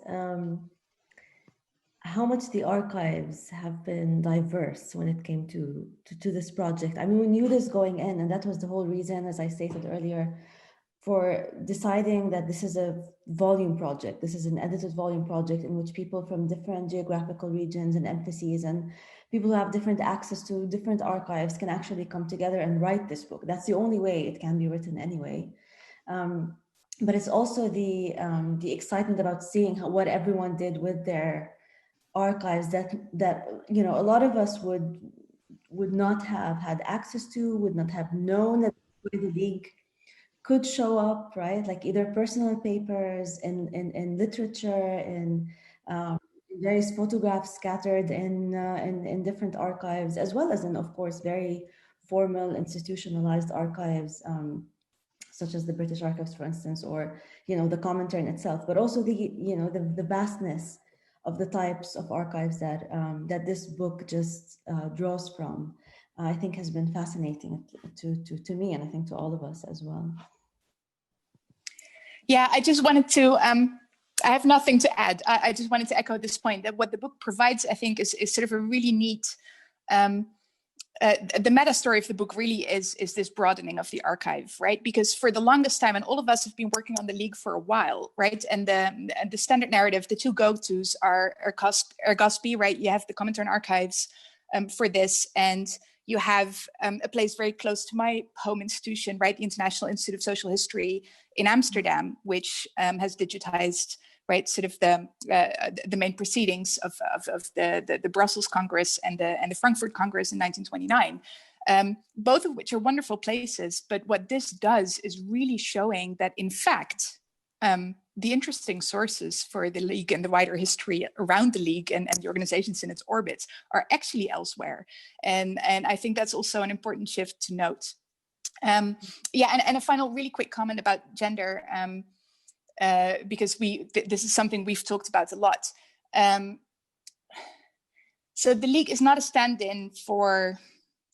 how much the archives have been diverse when it came to this project. I mean, we knew this going in, and that was the whole reason, as I stated earlier, for deciding that this is a volume project. This is an edited volume project in which people from different geographical regions and emphases and people who have different access to different archives can actually come together and write this book. That's the only way it can be written anyway. But it's also the excitement about seeing what everyone did with their archives that you know, a lot of us would not have had access to, would not have known that the League could show up, right? Like either personal papers in literature, in various photographs scattered in different archives, as well as in, of course, very formal institutionalized archives, such as the British Archives, for instance, or, you know, the commentary in itself, but also the, you know, the vastness of the types of archives that that this book just draws from. I think has been fascinating to me, and I think to all of us as well. Yeah, I just wanted to, I have nothing to add. I just wanted to echo this point that what the book provides, I think, is sort of a really neat, the meta story of the book really is this broadening of the archive, right? Because for the longest time, and all of us have been working on the League for a while, right? And the standard narrative, the two go-tos are Gosby, right? You have the Comintern archives for this, and you have a place very close to my home institution, right? The International Institute of Social History in Amsterdam, which has digitized, right, sort of the main proceedings of the Brussels Congress and the Frankfurt Congress in 1929, both of which are wonderful places. But what this does is really showing that, in fact, the interesting sources for the League and the wider history around the League and the organizations in its orbits are actually elsewhere. And I think that's also an important shift to note. Yeah, and a final really quick comment about gender, because this is something we've talked about a lot. So the League is not a stand-in for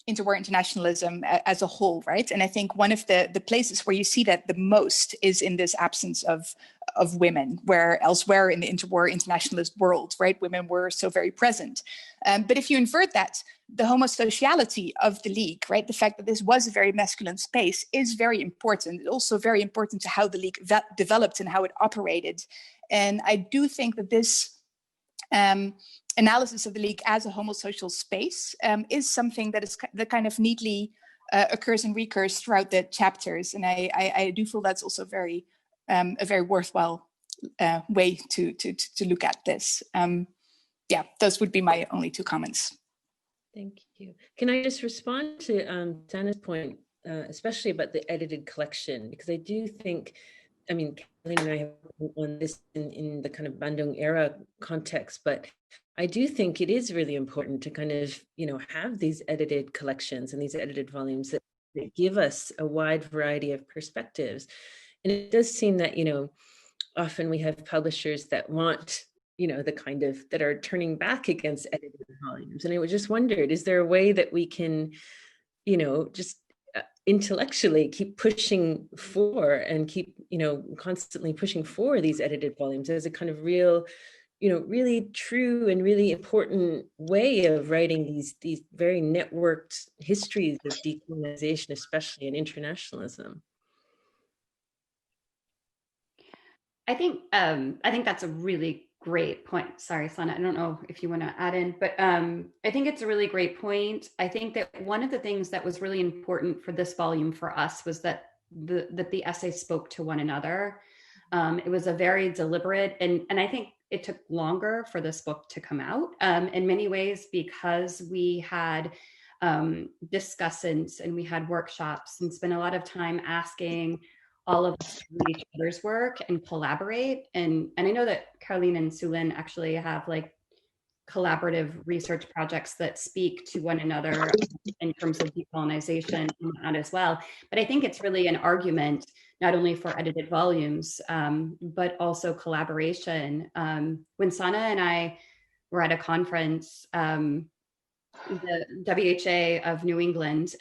interwar internationalism as a whole, right? And I think one of the places where you see that the most is in this absence of women, where elsewhere in the interwar internationalist world, right, women were so very present. But if you invert that, the homosociality of the League, right, the fact that this was a very masculine space is very important. It's also very important to how the League developed and how it operated. And I do think that this analysis of the League as a homosocial space is something that kind of neatly occurs and recurs throughout the chapters, and I do feel that's also a very worthwhile way to look at this. Yeah, those would be my only two comments. Thank you. you. Can I just respond to Sana's point, especially about the edited collection? Because I do think, I mean, Kathleen and I have on this in the kind of Bandung era context, but I do think it is really important to kind of, have these edited collections and these edited volumes that give us a wide variety of perspectives. And it does seem that, often we have publishers that want, the kind of that are turning back against edited volumes. And I just wondered, is there a way that we can, just intellectually keep pushing for and keep, constantly pushing for these edited volumes as a kind of real, really true and really important way of writing these very networked histories of decolonization, especially in internationalism? I think that's a really great point. Sorry, Sana, I don't know if you want to add in, but I think it's a really great point. I think that one of the things that was really important for this volume for us was that the essays spoke to one another. It was a very deliberate, and I think it took longer for this book to come out in many ways because we had discussants and we had workshops and spent a lot of time asking all of us to read each other's work and collaborate. And I know that Caroline and Sulin actually have like collaborative research projects that speak to one another in terms of decolonization and whatnot as well. But I think it's really an argument, not only for edited volumes, but also collaboration. When Sana and I were at a conference, the WHA of New England,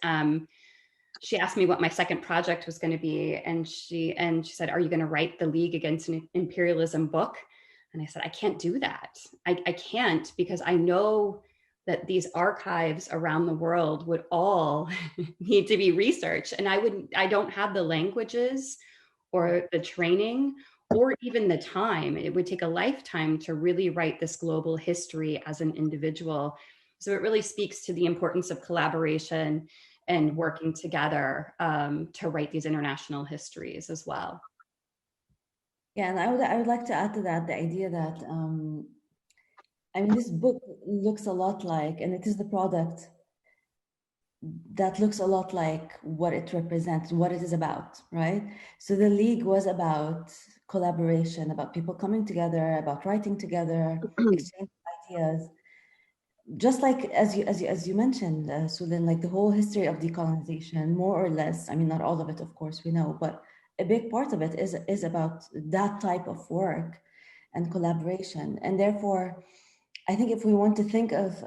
she asked me what my second project was going to be. And she said, "Are you going to write the League Against Imperialism book?" And I said, "I can't do that. I can't, because I know that these archives around the world would all need to be researched. And I don't have the languages or the training or even the time. It would take a lifetime to really write this global history as an individual." So it really speaks to the importance of collaboration and working together to write these international histories as well. Yeah, and I would like to add to that the idea that this book looks a lot like, and it is the product that looks a lot like what it represents, what it is about, right? So the League was about collaboration, about people coming together, about writing together, exchanging ideas. Just like as you mentioned, Sulin, like the whole history of decolonization, more or less. I mean, not all of it, of course, we know, but a big part of it is about that type of work and collaboration. And therefore, I think if we want to think of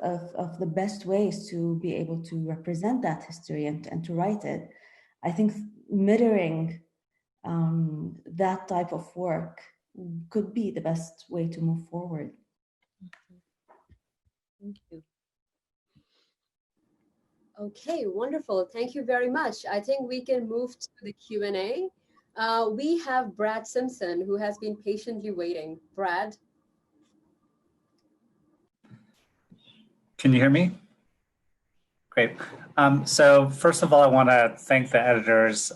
the best ways to be able to represent that history and to write it, I think mirroring that type of work could be the best way to move forward. Thank you. Okay, wonderful. Thank you very much. I think we can move to the Q&A. We have Brad Simpson, who has been patiently waiting. Brad? Can you hear me? Great. So first of all, I want to thank the editors.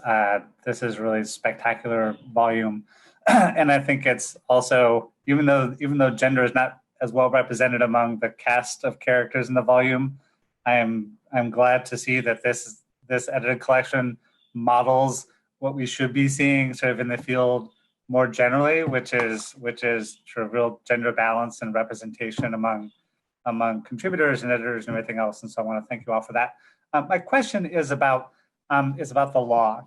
This is really a spectacular volume. And I think it's also, even though gender is not as well represented among the cast of characters in the volume, I'm glad to see that this edited collection models what we should be seeing sort of in the field more generally, which is sort of real gender balance and representation among contributors and editors and everything else. And so I want to thank you all for that. My question is about the law.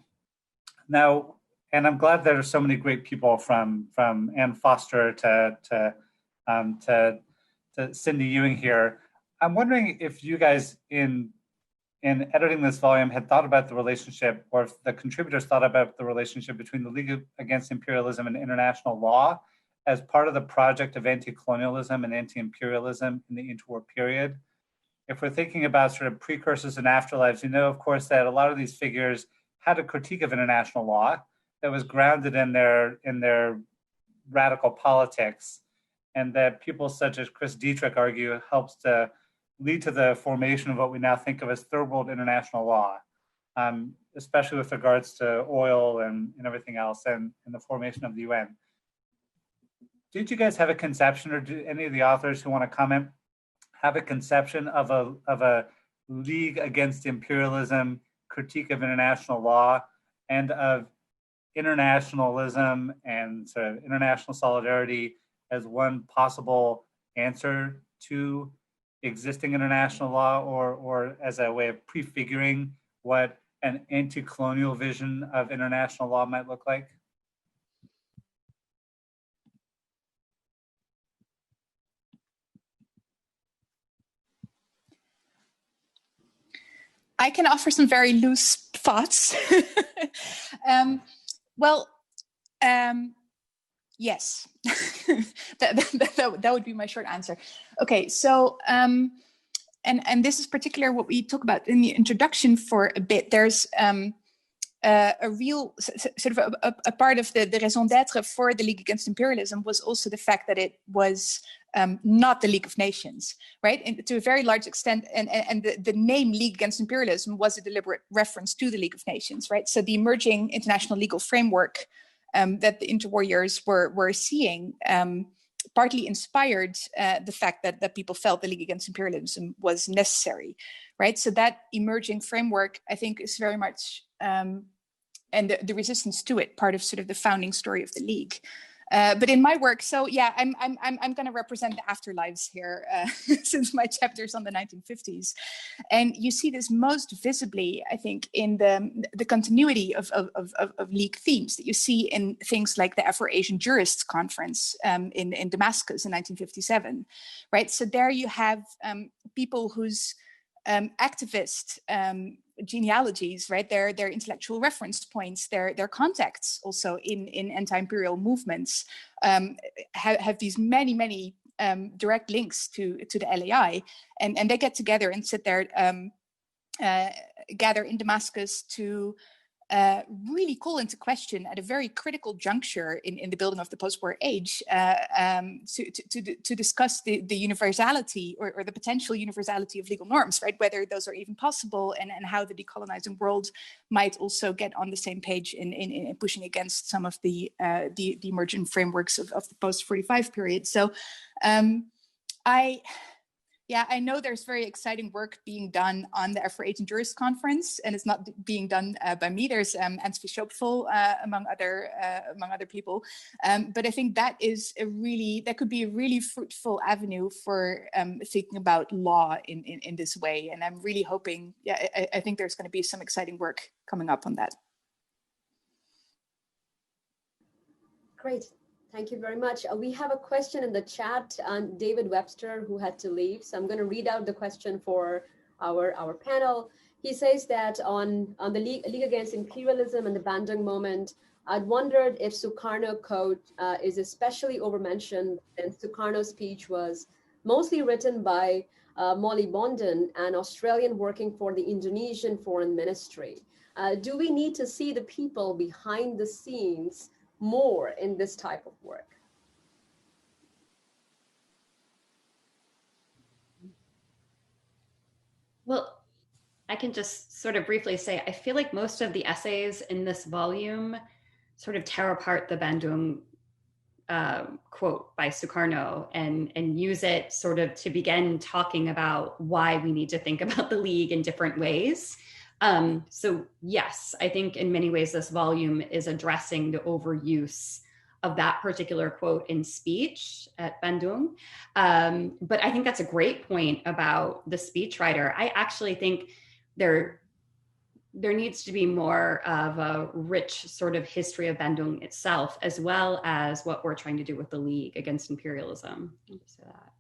Now, and I'm glad there are so many great people from Ann Foster to Cindy Ewing here. I'm wondering if you guys in editing this volume had thought about the relationship, or if the contributors thought about the relationship between the League Against Imperialism and international law as part of the project of anti-colonialism and anti-imperialism in the interwar period. If we're thinking about sort of precursors and afterlives, you know, of course, that a lot of these figures had a critique of international law that was grounded in their radical politics, and that people such as Chris Dietrich argue helps to lead to the formation of what we now think of as third world international law, especially with regards to oil and everything else, and the formation of the UN. Did you guys have a conception, or do any of the authors who want to comment have a conception of a League Against Imperialism, Critique of International Law, and of internationalism and sort of international solidarity as one possible answer to existing international law, or as a way of prefiguring what an anti-colonial vision of international law might look like? I can offer some very loose thoughts. Yes, that would be my short answer. Okay, so and this is particular what we talk about in the introduction for a bit. There's a real sort of a part of the raison d'être for the League Against Imperialism was also the fact that it was not the League of Nations, right? And to a very large extent, and the name League Against Imperialism was a deliberate reference to the League of Nations, right? So the emerging international legal framework that the interwarriors were seeing partly inspired the fact that people felt the League Against Imperialism was necessary, right? So that emerging framework, I think, is very much and the resistance to it, part of sort of the founding story of the League. But in my work, so yeah, I'm going to represent the afterlives here, since my chapter's on the 1950s, and you see this most visibly, I think, in the continuity of League themes that you see in things like the Afro-Asian Jurists Conference in Damascus in 1957, right? So there you have people whose activist genealogies, right? Their intellectual reference points, their contacts also in anti-imperial movements have these many direct links to the LAI, and they get together and sit there, gather in Damascus to really call into question at a very critical juncture in the building of the post-war age to discuss the universality or the potential universality of legal norms, right? Whether those are even possible, and how the decolonizing world might also get on the same page in pushing against some of the emergent frameworks of the post-45 period. So I know there's very exciting work being done on the Afro-Asian Jurist Conference, and it's not being done by me. There's Ansvi Schopfel, among other people. But I think that could be a really fruitful avenue for thinking about law in this way. And I'm really hoping, I think there's going to be some exciting work coming up on that. Great. Thank you very much. We have a question in the chat, David Webster, who had to leave. So I'm going to read out the question for our panel. He says that on the League Against Imperialism and the Bandung moment, I'd wondered if Sukarno quote is especially overmentioned, and Sukarno's speech was mostly written by Molly Bonden, an Australian working for the Indonesian Foreign Ministry. Do we need to see the people behind the scenes more in this type of work? Well, I can just sort of briefly say, I feel like most of the essays in this volume sort of tear apart the Bandung quote by Sukarno and use it sort of to begin talking about why we need to think about the League in different ways. So yes, I think in many ways this volume is addressing the overuse of that particular quote in speech at Bandung. But I think that's a great point about the speechwriter. I actually think there needs to be more of a rich sort of history of Bandung itself, as well as what we're trying to do with the League Against Imperialism. I'll just say that.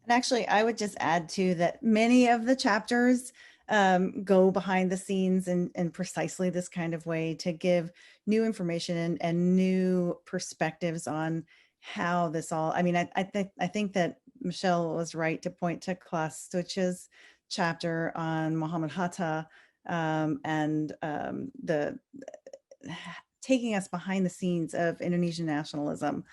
And actually, I would just add too that many of the chapters go behind the scenes in precisely this kind of way to give new information and new perspectives on how this all, I mean, I think that Michelle was right to point to Klaas Stutsch's chapter on Muhammad Hatta and the taking us behind the scenes of Indonesian nationalism.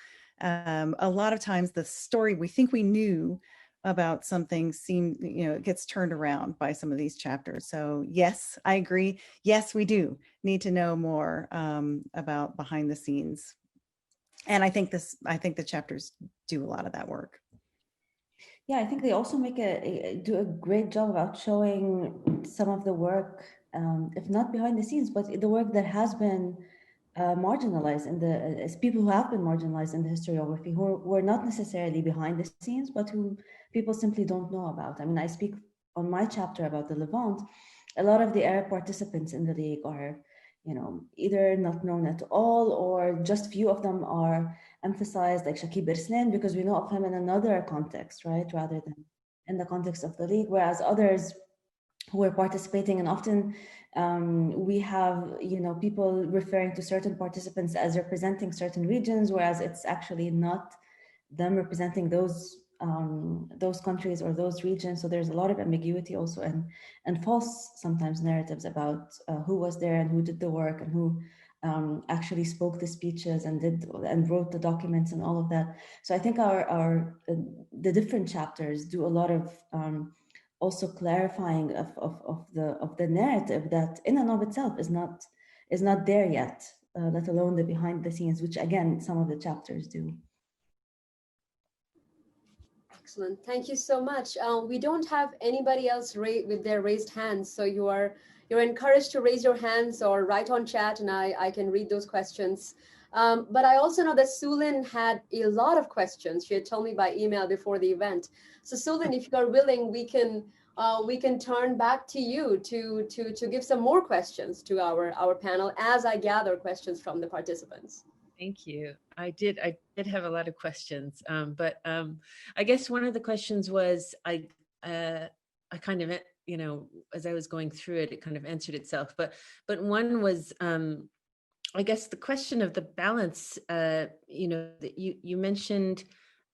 A lot of times the story we think we knew about something it gets turned around by some of these chapters. So yes, I agree. Yes, we do need to know more about behind the scenes. And I think the chapters do a lot of that work. Yeah, I think they also do a great job about showing some of the work, if not behind the scenes, but the work that has been marginalized as people who have been marginalized in the historiography, who were not necessarily behind the scenes, but who people simply don't know about. I mean, I speak on my chapter about the Levant. A lot of the Arab participants in the League are, either not known at all, or just few of them are emphasized, like Shakib Irslan, because we know of him in another context, right, rather than in the context of the League, whereas others who were participating, and often we have people referring to certain participants as representing certain regions, whereas it's actually not them representing those countries or those regions. So there's a lot of ambiguity also, and false sometimes narratives about who was there and who did the work and who actually spoke the speeches and wrote the documents and all of that. So I think the different chapters do a lot of also clarifying of the narrative that in and of itself is not there yet, let alone the behind the scenes, which again some of the chapters do. Excellent. Thank you so much. We don't have anybody else with their raised hands, so you're encouraged to raise your hands or write on chat, and I can read those questions. But I also know that Sulin had a lot of questions. She had told me by email before the event. So Sulin, if you are willing, we can turn back to you to give some more questions to our panel as I gather questions from the participants. Thank you. I did have a lot of questions, but I guess one of the questions was I kind of, as I was going through it, it kind of answered itself. But one was, I guess, the question of the balance. That you mentioned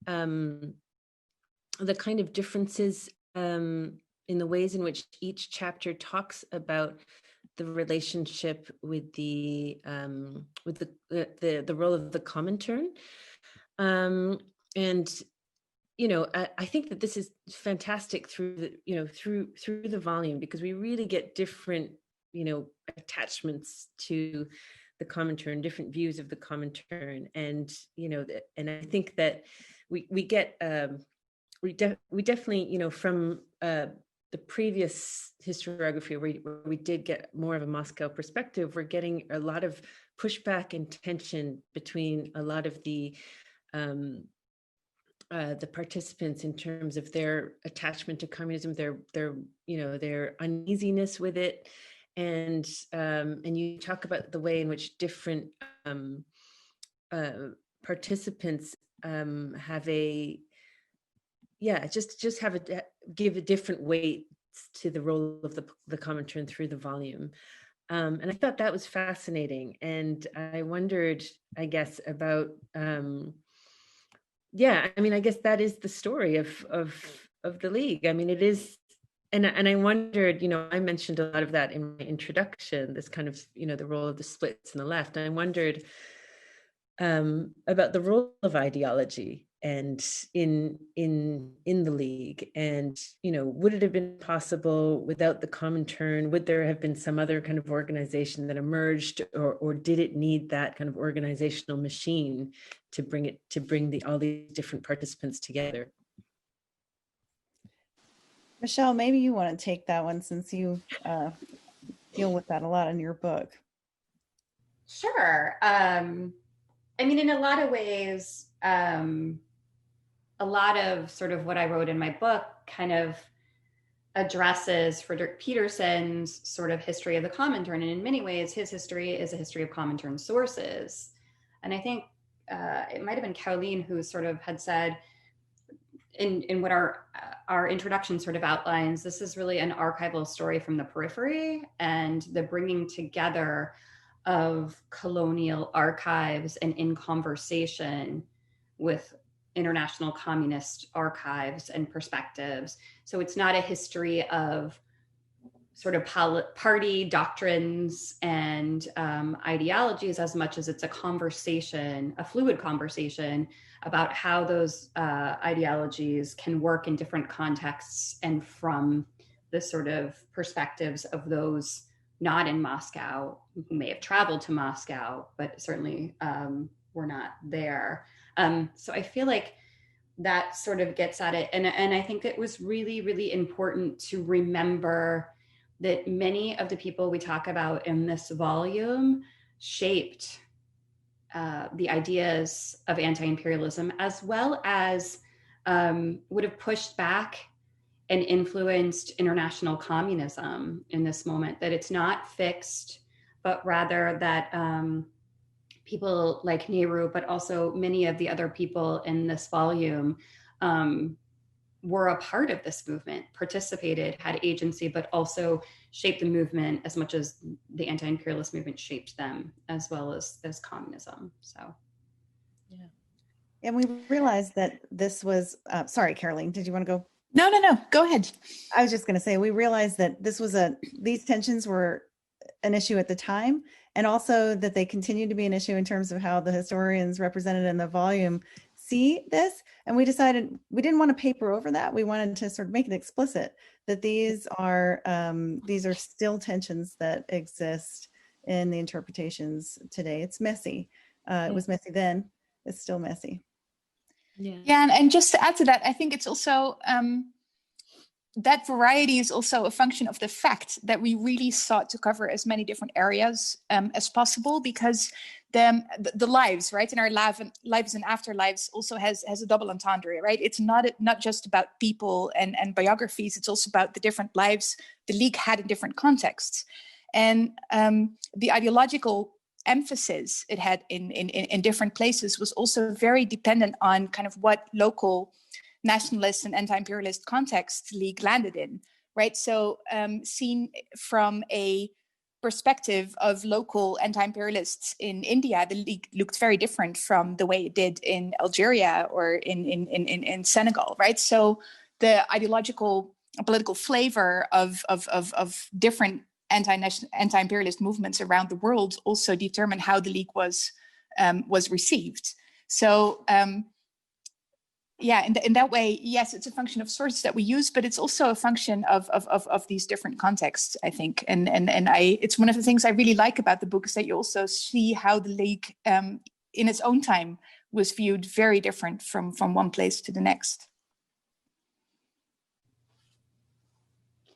the kind of differences in the ways in which each chapter talks about the relationship with the role of the Comintern, and I think that this is fantastic through the volume, because we really get different attachments to the Comintern, different views of the Comintern, and and I think that we get we definitely from the previous historiography where we did get more of a Moscow perspective, we're getting a lot of pushback and tension between a lot of the participants in terms of their attachment to communism, their uneasiness with it, and you talk about the way in which different participants have give a different weight to the role of the Comintern through the volume. And I thought that was fascinating. And I wondered, I guess, about, I guess that is the story of the League. I mean, it is, and I wondered, I mentioned a lot of that in my introduction, this kind of, the role of the splits and the left. And I wondered about the role of ideology and in the League, and would it have been possible without the Comintern? Would there have been some other kind of organization that emerged, or did it need that kind of organizational machine to bring all these different participants together? Michelle, maybe you want to take that one, since you deal with that a lot in your book. Sure. I mean, in a lot of ways, a lot of sort of what I wrote in my book kind of addresses Frederick Peterson's sort of history of the Comintern. And in many ways, his history is a history of Comintern sources. And I think it might have been Caroline who sort of had said, in what our introduction sort of outlines, this is really an archival story from the periphery, and the bringing together of colonial archives and in conversation with international communist archives and perspectives. So it's not a history of sort of party doctrines and ideologies, as much as it's a conversation, a fluid conversation about how those ideologies can work in different contexts and from the sort of perspectives of those not in Moscow, who may have traveled to Moscow, but certainly were not there. So I feel like that sort of gets at it. And I think it was really, really important to remember that many of the people we talk about in this volume shaped the ideas of anti-imperialism, as well as would have pushed back and influenced international communism in this moment, that it's not fixed, but rather that people like Nehru, but also many of the other people in this volume were a part of this movement, participated, had agency, but also shaped the movement as much as the anti-imperialist movement shaped them, as well as communism. So, yeah. And we realized that this was, sorry, Caroline, did you want to go? No, go ahead. I was just going to say, we realized that these tensions were an issue at the time, and also that they continue to be an issue in terms of how the historians represented in the volume see this. And we decided we didn't want to paper over that. We wanted to sort of make it explicit that these are still tensions that exist in the interpretations today. It's messy. It was messy then. It's still messy. Yeah, and just to add to that, I think it's also that variety is also a function of the fact that we really sought to cover as many different areas as possible, because the lives, right, in our lives and afterlives also has a double entendre, right? It's not just about people and biographies. It's also about the different lives the League had in different contexts, and the ideological emphasis it had in different places was also very dependent on kind of what local nationalist and anti-imperialist context League landed in, right? So seen from a perspective of local anti-imperialists in India, the League looked very different from the way it did in Algeria or in Senegal, right? So the ideological political flavor of different anti-imperialist movements around the world also determined how the League was received. So yeah, in that way, yes, it's a function of sources that we use, but it's also a function of these different contexts, I think. And it's one of the things I really like about the book is that you also see how the League in its own time was viewed very different from one place to the next.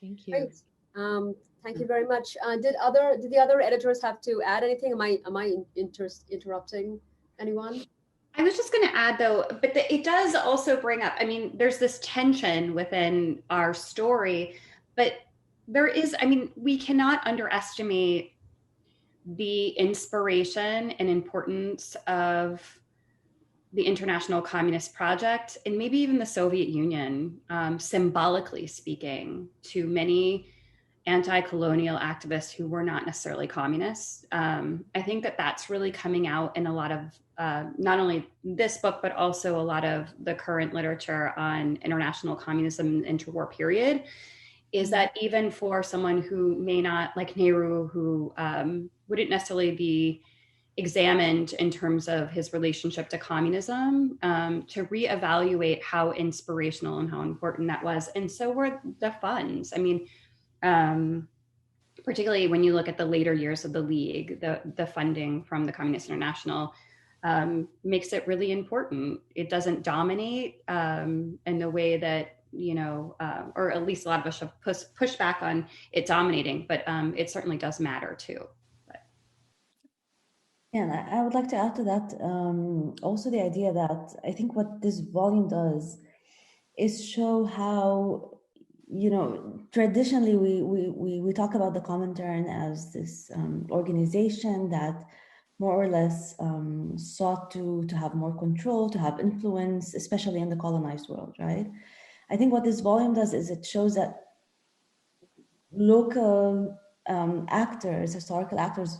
Thank you. Great. Thank you very much. Did the other editors have to add anything? Am I interrupting anyone? I was just going to add, though, but it does also bring up, I mean, there's this tension within our story, but there is, I mean, we cannot underestimate the inspiration and importance of the International Communist Project and maybe even the Soviet Union, symbolically speaking, to many anti-colonial activists who were not necessarily communists. I think that that's really coming out in a lot of not only this book, but also a lot of the current literature on international communism and interwar period, is that even for someone who may not, like Nehru, who wouldn't necessarily be examined in terms of his relationship to communism, to reevaluate how inspirational and how important that was. And so were the funds. I mean, particularly when you look at the later years of the League, the funding from the Communist International makes it really important. It doesn't dominate in the way that, you know, or at least a lot of us have pushed back on it dominating, but it certainly does matter too. Yeah, and I would like to add to that also the idea that I think what this volume does is show how, you know, traditionally we talk about the Comintern as this organization that more or less sought to have more control, to have influence, especially in the colonized world, right? I think what this volume does is it shows that local actors, historical actors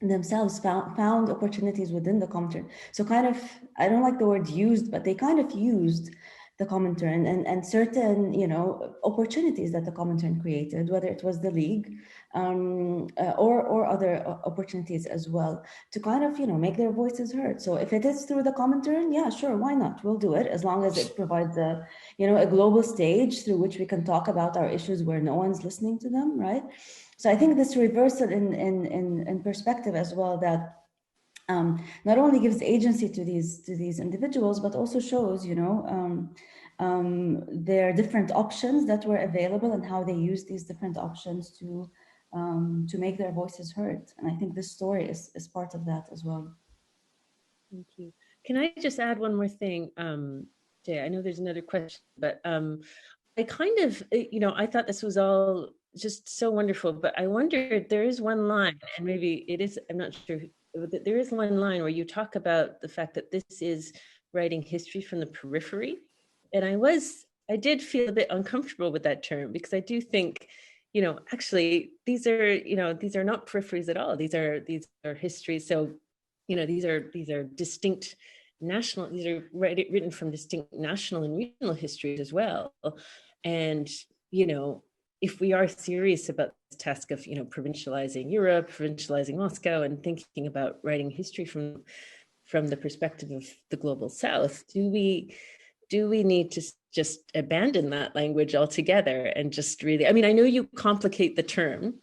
themselves found opportunities within the Comintern. So kind of, I don't like the word used, but they kind of used the Comintern and certain, you know, opportunities that the Comintern created, whether it was the League or other opportunities as well, to kind of, you know, make their voices heard. So if it is through the Comintern, yeah, sure, why not? We'll do it, as long as it provides a, you know, a global stage through which we can talk about our issues where no one's listening to them, right? So I think this reversal in perspective as well, that not only gives agency to these individuals, but also shows, you know, their different options that were available and how they use these different options to make their voices heard. And I think this story is part of that as well. Thank you. Can I just add one more thing? Jay, I know there's another question, but I kind of, you know, I thought this was all just so wonderful, but I wonder, there is one line, and maybe it is, I'm not sure, there is one line where you talk about the fact that this is writing history from the periphery. And I did feel a bit uncomfortable with that term, because I do think, you know, actually these are, you know, these are not peripheries at all. These are histories. So, you know, these are distinct national, these are written from distinct national and regional histories as well. And, you know, if we are serious about this task of, you know, provincializing Europe, provincializing Moscow, and thinking about writing history from the perspective of the global South, do we need to just abandon that language altogether and just really, I mean, I know you complicate the term,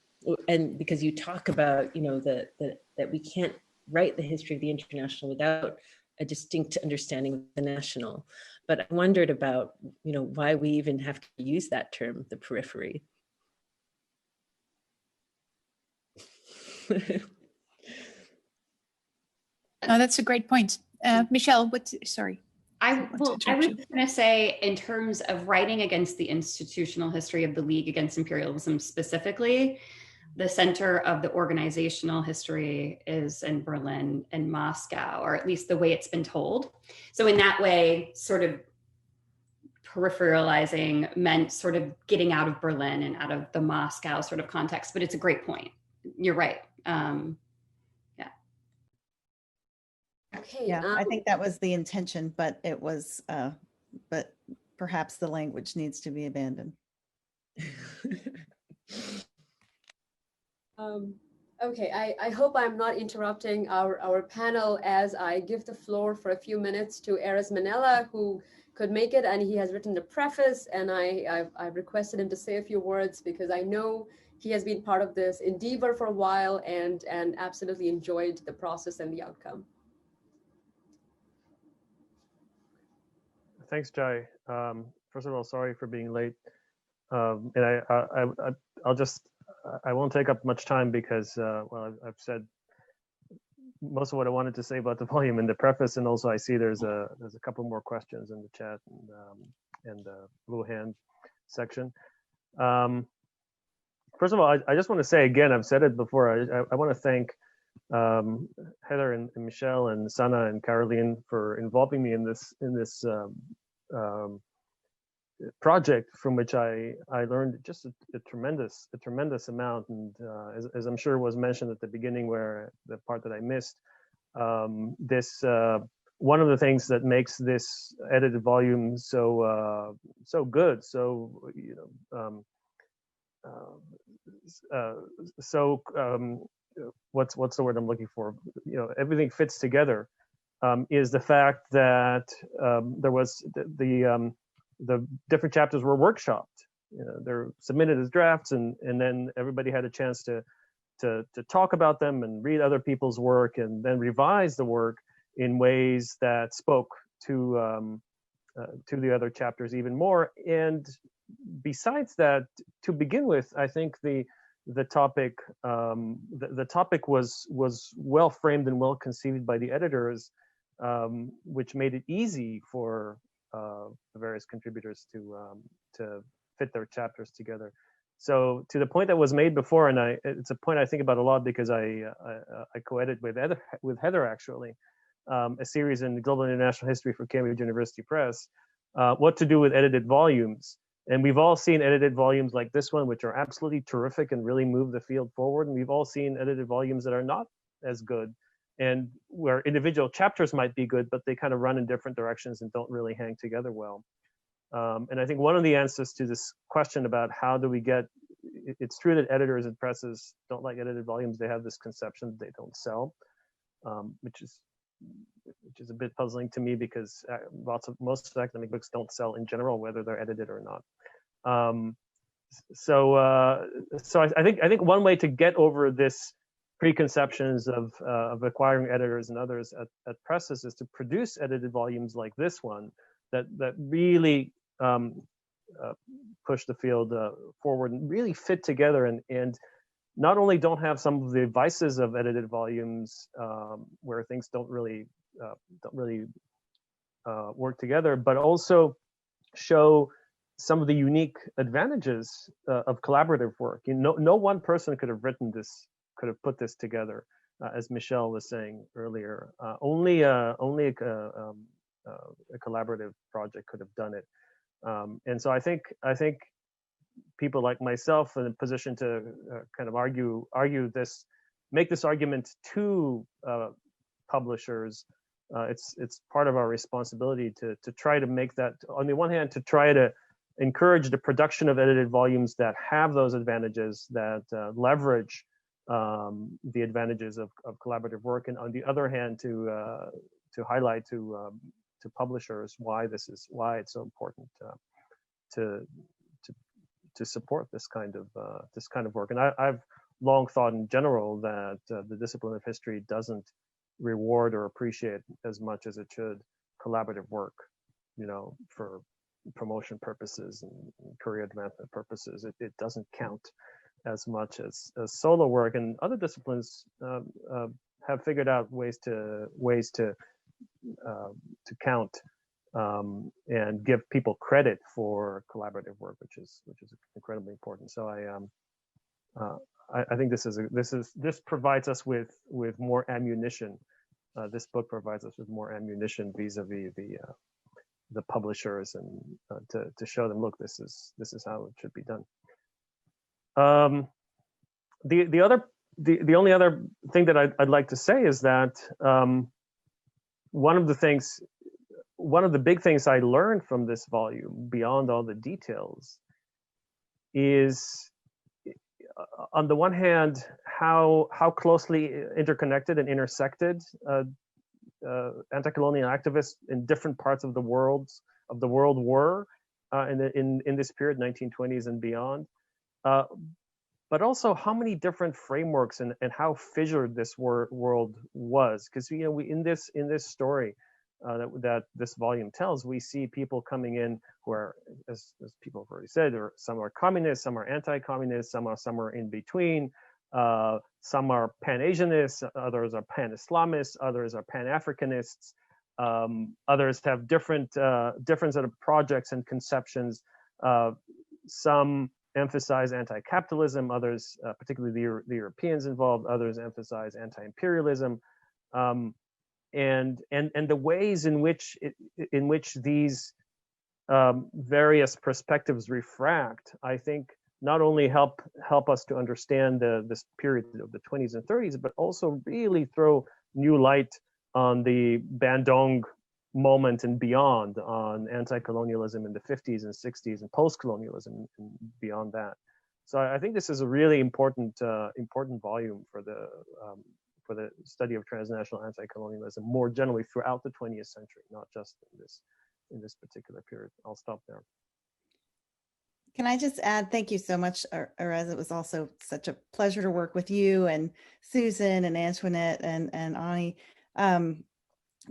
and because you talk about, you know, that we can't write the history of the international without a distinct understanding of the national. But I wondered about, you know, why we even have to use that term, the periphery. No, that's a great point. Michelle, sorry. I was going to say, in terms of writing against the institutional history of the League Against Imperialism specifically, the center of the organizational history is in Berlin and Moscow, or at least the way it's been told. So in that way, sort of peripheralizing meant sort of getting out of Berlin and out of the Moscow sort of context, but it's a great point. You're right. Yeah. Okay. Yeah, I think that was the intention, but it was, but perhaps the language needs to be abandoned. Okay, I hope I'm not interrupting our panel as I give the floor for a few minutes to Aris Manella, who could make it, and he has written the preface, and I've requested him to say a few words because I know he has been part of this endeavor for a while and absolutely enjoyed the process and the outcome. Thanks, Jai. First of all, sorry for being late. And I won't take up much time because, well, I've said most of what I wanted to say about the volume in the preface, and also I see there's a couple more questions in the chat and the blue hand section. First of all, I just want to say again, I've said it before, I want to thank Heather and Michelle and Sana and Caroline for involving me in this project, from which I learned just a tremendous amount. And as I'm sure was mentioned at the beginning, where the part that I missed, one of the things that makes this edited volume so good, so what's the word I'm looking for? You know, everything fits together. Is the fact that there was the different chapters were workshopped. You know, they're submitted as drafts, and then everybody had a chance to talk about them and read other people's work, and then revise the work in ways that spoke to the other chapters even more. And besides that, to begin with, I think the topic was well framed and well conceived by the editors, which made it easy for the various contributors to fit their chapters together. So to the point that was made before, and it's a point I think about a lot because I co-edit with Heather actually, a series in Global International History for Cambridge University Press, what to do with edited volumes. And we've all seen edited volumes like this one, which are absolutely terrific and really move the field forward. And we've all seen edited volumes that are not as good, and where individual chapters might be good, but they kind of run in different directions and don't really hang together well. And I think one of the answers to this question about how do we get, it's true that editors and presses don't like edited volumes. They have this conception that they don't sell, which is a bit puzzling to me, because most academic books don't sell in general, whether they're edited or not. So I think one way to get over this preconceptions of acquiring editors and others at presses is to produce edited volumes like this one that really push the field forward and really fit together, and not only don't have some of the vices of edited volumes where things don't really work together, but also show some of the unique advantages of collaborative work. No one person could have written this, could have put this together, as Michelle was saying earlier. Only a collaborative project could have done it. And so I think people like myself in a position to kind of argue this, make this argument to publishers. It's part of our responsibility to try to make that, on the one hand, to try to encourage the production of edited volumes that have those advantages, that leverage the advantages of collaborative work, and on the other hand, to highlight to publishers why it's so important to support this kind of work. And I've long thought in general that the discipline of history doesn't reward or appreciate as much as it should collaborative work, for promotion purposes and career advancement purposes. It doesn't count as much as solo work, and other disciplines have figured out ways to count and give people credit for collaborative work, which is incredibly important. So I think this provides us with more ammunition. This book provides us with more ammunition vis-a-vis the publishers, and to show them, look, this is how it should be done. The only other thing that I'd like to say is that one of the big things I learned from this volume, beyond all the details, is on the one hand how closely interconnected and intersected anti-colonial activists in different parts of the world were in this period, 1920s and beyond, but also how many different frameworks and how fissured this world was. Because we in this story that this volume tells, we see people coming in who are, as people have already said, some are communists, some are anti-communists, some are somewhere in between. Some are pan-Asianists, others are pan-Islamists, others are pan-Africanists. Others have different sort of projects and conceptions. Some emphasize anti-capitalism, others, particularly the Europeans involved, others emphasize anti-imperialism. And the ways in which these various perspectives refract, I think, not only help us to understand this period of the 20s and 30s, but also really throw new light on the Bandung moment and beyond, on anti-colonialism in the 50s and 60s and post-colonialism and beyond that. So I think this is a really important volume for the study of transnational anti-colonialism more generally throughout the 20th century, not just in this particular period. I'll stop there. Can I just add, thank you so much, Erez. It was also such a pleasure to work with you and Susan and Antoinette and Ani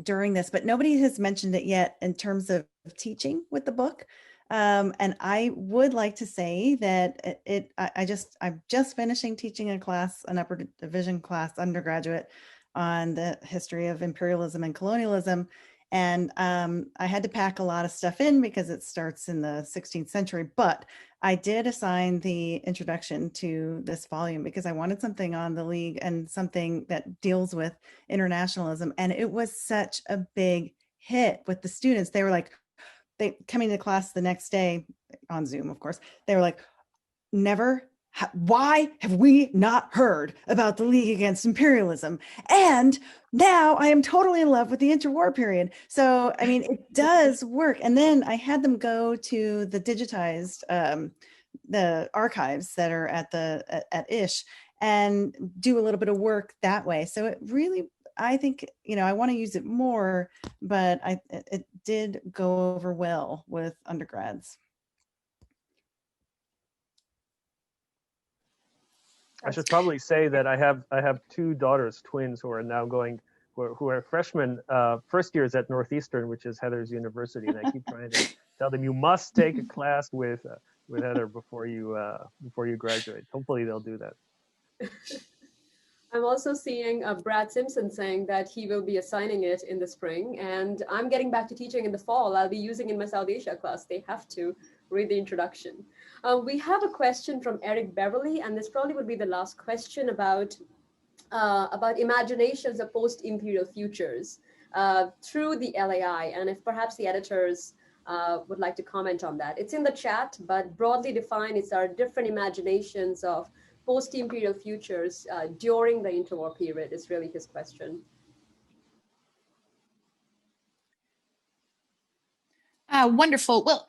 during this, but nobody has mentioned it yet in terms of teaching with the book. And I would like to say that I'm just finishing teaching a class, an upper division class, undergraduate, on the history of imperialism and colonialism. And I had to pack a lot of stuff in because it starts in the 16th century, but I did assign the introduction to this volume because I wanted something on the League and something that deals with internationalism. And it was such a big hit with the students. They were like, coming to class the next day on Zoom, of course, they were like, why have we not heard about the League Against Imperialism? And now I am totally in love with the interwar period. So, I mean, it does work. And then I had them go to the digitized, the archives that are at ISH and do a little bit of work that way. So it really, I think, I want to use it more, but it did go over well with undergrads. I should probably say that I have two daughters, twins, who are now going, who are freshmen, first years at Northeastern, which is Heather's university, and I keep trying to tell them, you must take a class with Heather before you graduate. Hopefully they'll do that. I'm also seeing Brad Simpson saying that he will be assigning it in the spring, and I'm getting back to teaching in the fall. I'll be using in my South Asia class. They have to read the introduction. We have a question from Eric Beverly, and this probably would be the last question about imaginations of post-imperial futures through the LAI, and if perhaps the editors would like to comment on that. It's in the chat, but broadly defined, it's our different imaginations of post-imperial futures during the interwar period is really his question. Wonderful. Well,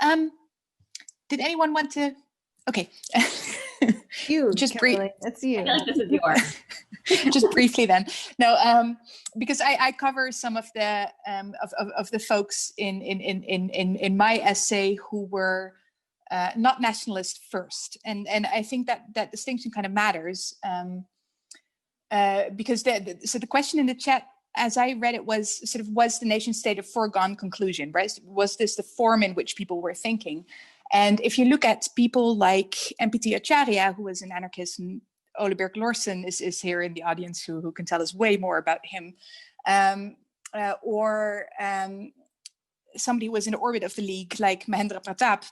did anyone want to? Okay. You, just that's you. This is yours. Just briefly then. No, because I cover some of the folks in my essay who were not nationalist first, and I think that distinction kind of matters because the question in the chat, as I read it, was sort of, was the nation state a foregone conclusion, right? Was this the form in which people were thinking? And if you look at people like MPT Acharya, who is an anarchist, and Ole Birk Lorsen is here in the audience, who can tell us way more about him, or somebody who was in the orbit of the League, like Mahendra Pratap,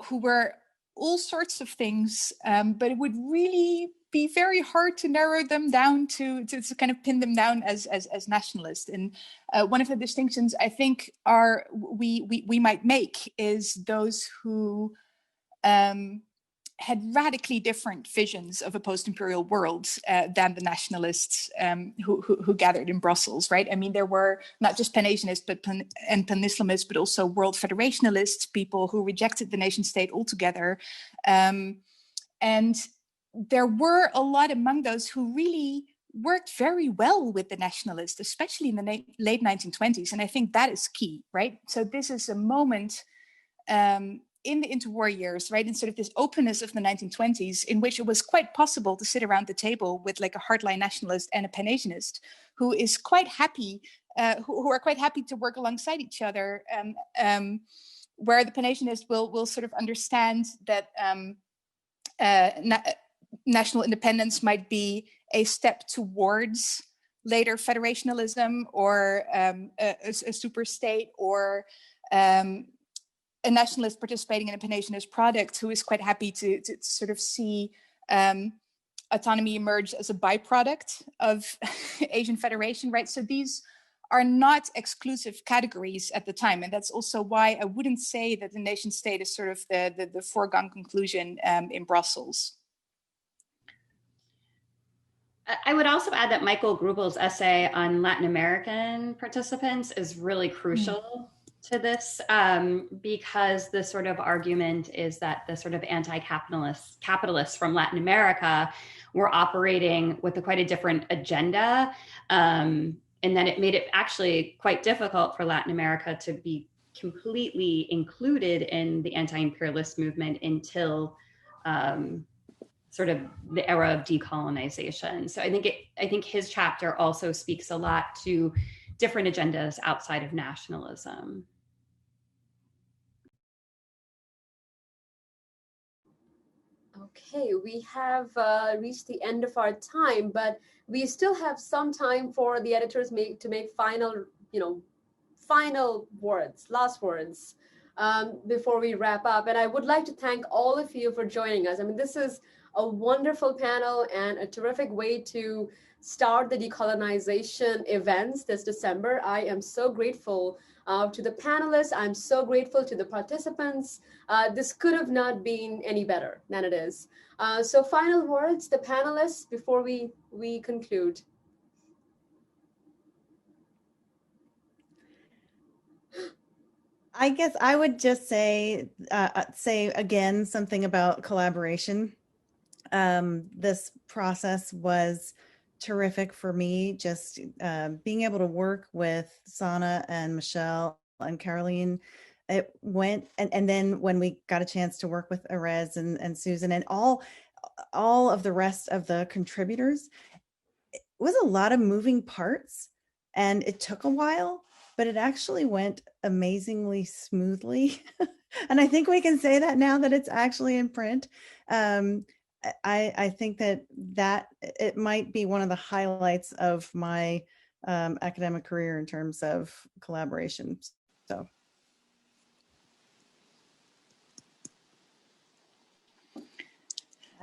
who were all sorts of things, but it would really be very hard to narrow them down to kind of pin them down as nationalists. And one of the distinctions I think we might make is those who had radically different visions of a post-imperial world than the nationalists who gathered in Brussels, right? I mean, there were not just Pan-Asianists and Pan-Islamists, but also world federationalists, people who rejected the nation state altogether. And there were a lot among those who really worked very well with the nationalists, especially in the late 1920s. And I think that is key, right? So this is a moment in the interwar years, right, in sort of this openness of the 1920s, in which it was quite possible to sit around the table with like a hardline nationalist and a Pan-Asianist who is quite happy, who are quite happy to work alongside each other, where the Pan-Asianist will sort of understand that national independence might be a step towards later federationalism or a super state, or a nationalist participating in a Pan-Asianist product who is quite happy to sort of see autonomy emerge as a byproduct of Asian federation, right? So these are not exclusive categories at the time. And that's also why I wouldn't say that the nation state is sort of the foregone conclusion in Brussels. I would also add that Michael Grubel's essay on Latin American participants is really crucial to this, because the sort of argument is that the sort of capitalists from Latin America were operating with quite a different agenda, and that it made it actually quite difficult for Latin America to be completely included in the anti-imperialist movement until sort of the era of decolonization. So I think his chapter also speaks a lot to different agendas outside of nationalism. Okay, we have reached the end of our time, but we still have some time for the editors to make final words, last words, before we wrap up. And I would like to thank all of you for joining us. I mean, this is a wonderful panel and a terrific way to start the decolonization events this December. I am so grateful to the panelists. I'm so grateful to the participants. This could have not been any better than it is. So final words, the panelists, before we conclude. I guess I would just say again something about collaboration. This process was terrific for me, just being able to work with Sana and Michelle and Caroline. It went, and then when we got a chance to work with Erez and Susan and all all of the rest of the contributors, it was a lot of moving parts and it took a while, but it actually went amazingly smoothly. And I think we can say that now that it's actually in print. I think that it might be one of the highlights of my academic career in terms of collaboration. So.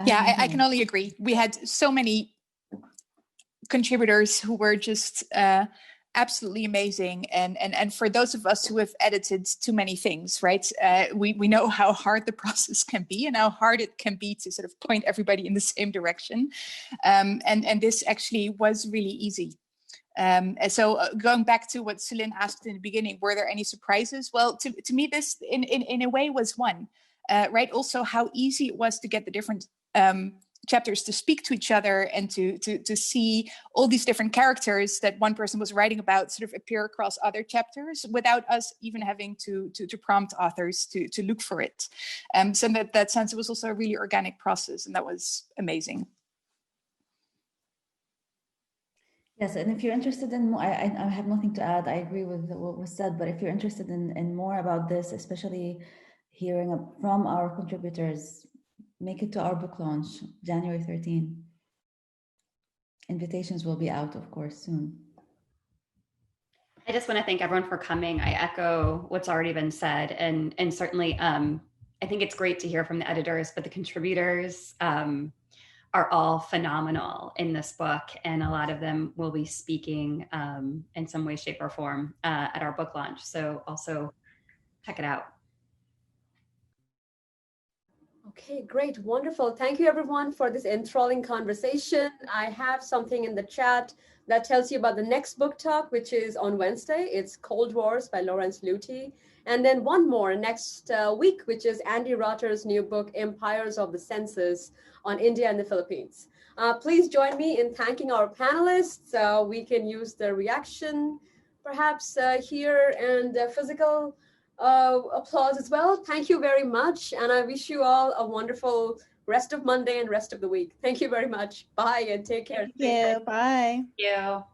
Yeah, I can only agree. We had so many contributors who were just absolutely amazing. And for those of us who have edited too many things, right, we know how hard the process can be and how hard it can be to sort of point everybody in the same direction. And this actually was really easy. And so going back to what Celine asked in the beginning, were there any surprises? Well, to me, this in a way was one, right? Also how easy it was to get the different chapters to speak to each other and to see all these different characters that one person was writing about sort of appear across other chapters without us even having to prompt authors to look for it. So in that sense, it was also a really organic process, and that was amazing. Yes, and if you're interested in more, I have nothing to add. I agree with what was said, but if you're interested in more about this, especially hearing from our contributors, make it to our book launch, January 13. Invitations will be out, of course, soon. I just want to thank everyone for coming. I echo what's already been said, and certainly I think it's great to hear from the editors, but the contributors are all phenomenal in this book, and a lot of them will be speaking in some way, shape, or form at our book launch. So also check it out. Okay, great, wonderful. Thank you everyone for this enthralling conversation. I have something in the chat that tells you about the next book talk, which is on Wednesday. It's Cold Wars by Lawrence Luty. And then one more next week, which is Andy Rotter's new book, Empires of the Senses, on India and the Philippines. Please join me in thanking our panelists. We can use the reaction perhaps here and physical applause as well. Thank you very much. And I wish you all a wonderful rest of Monday and rest of the week. Thank you very much. Bye and take care. Thank you. Bye. Thank you.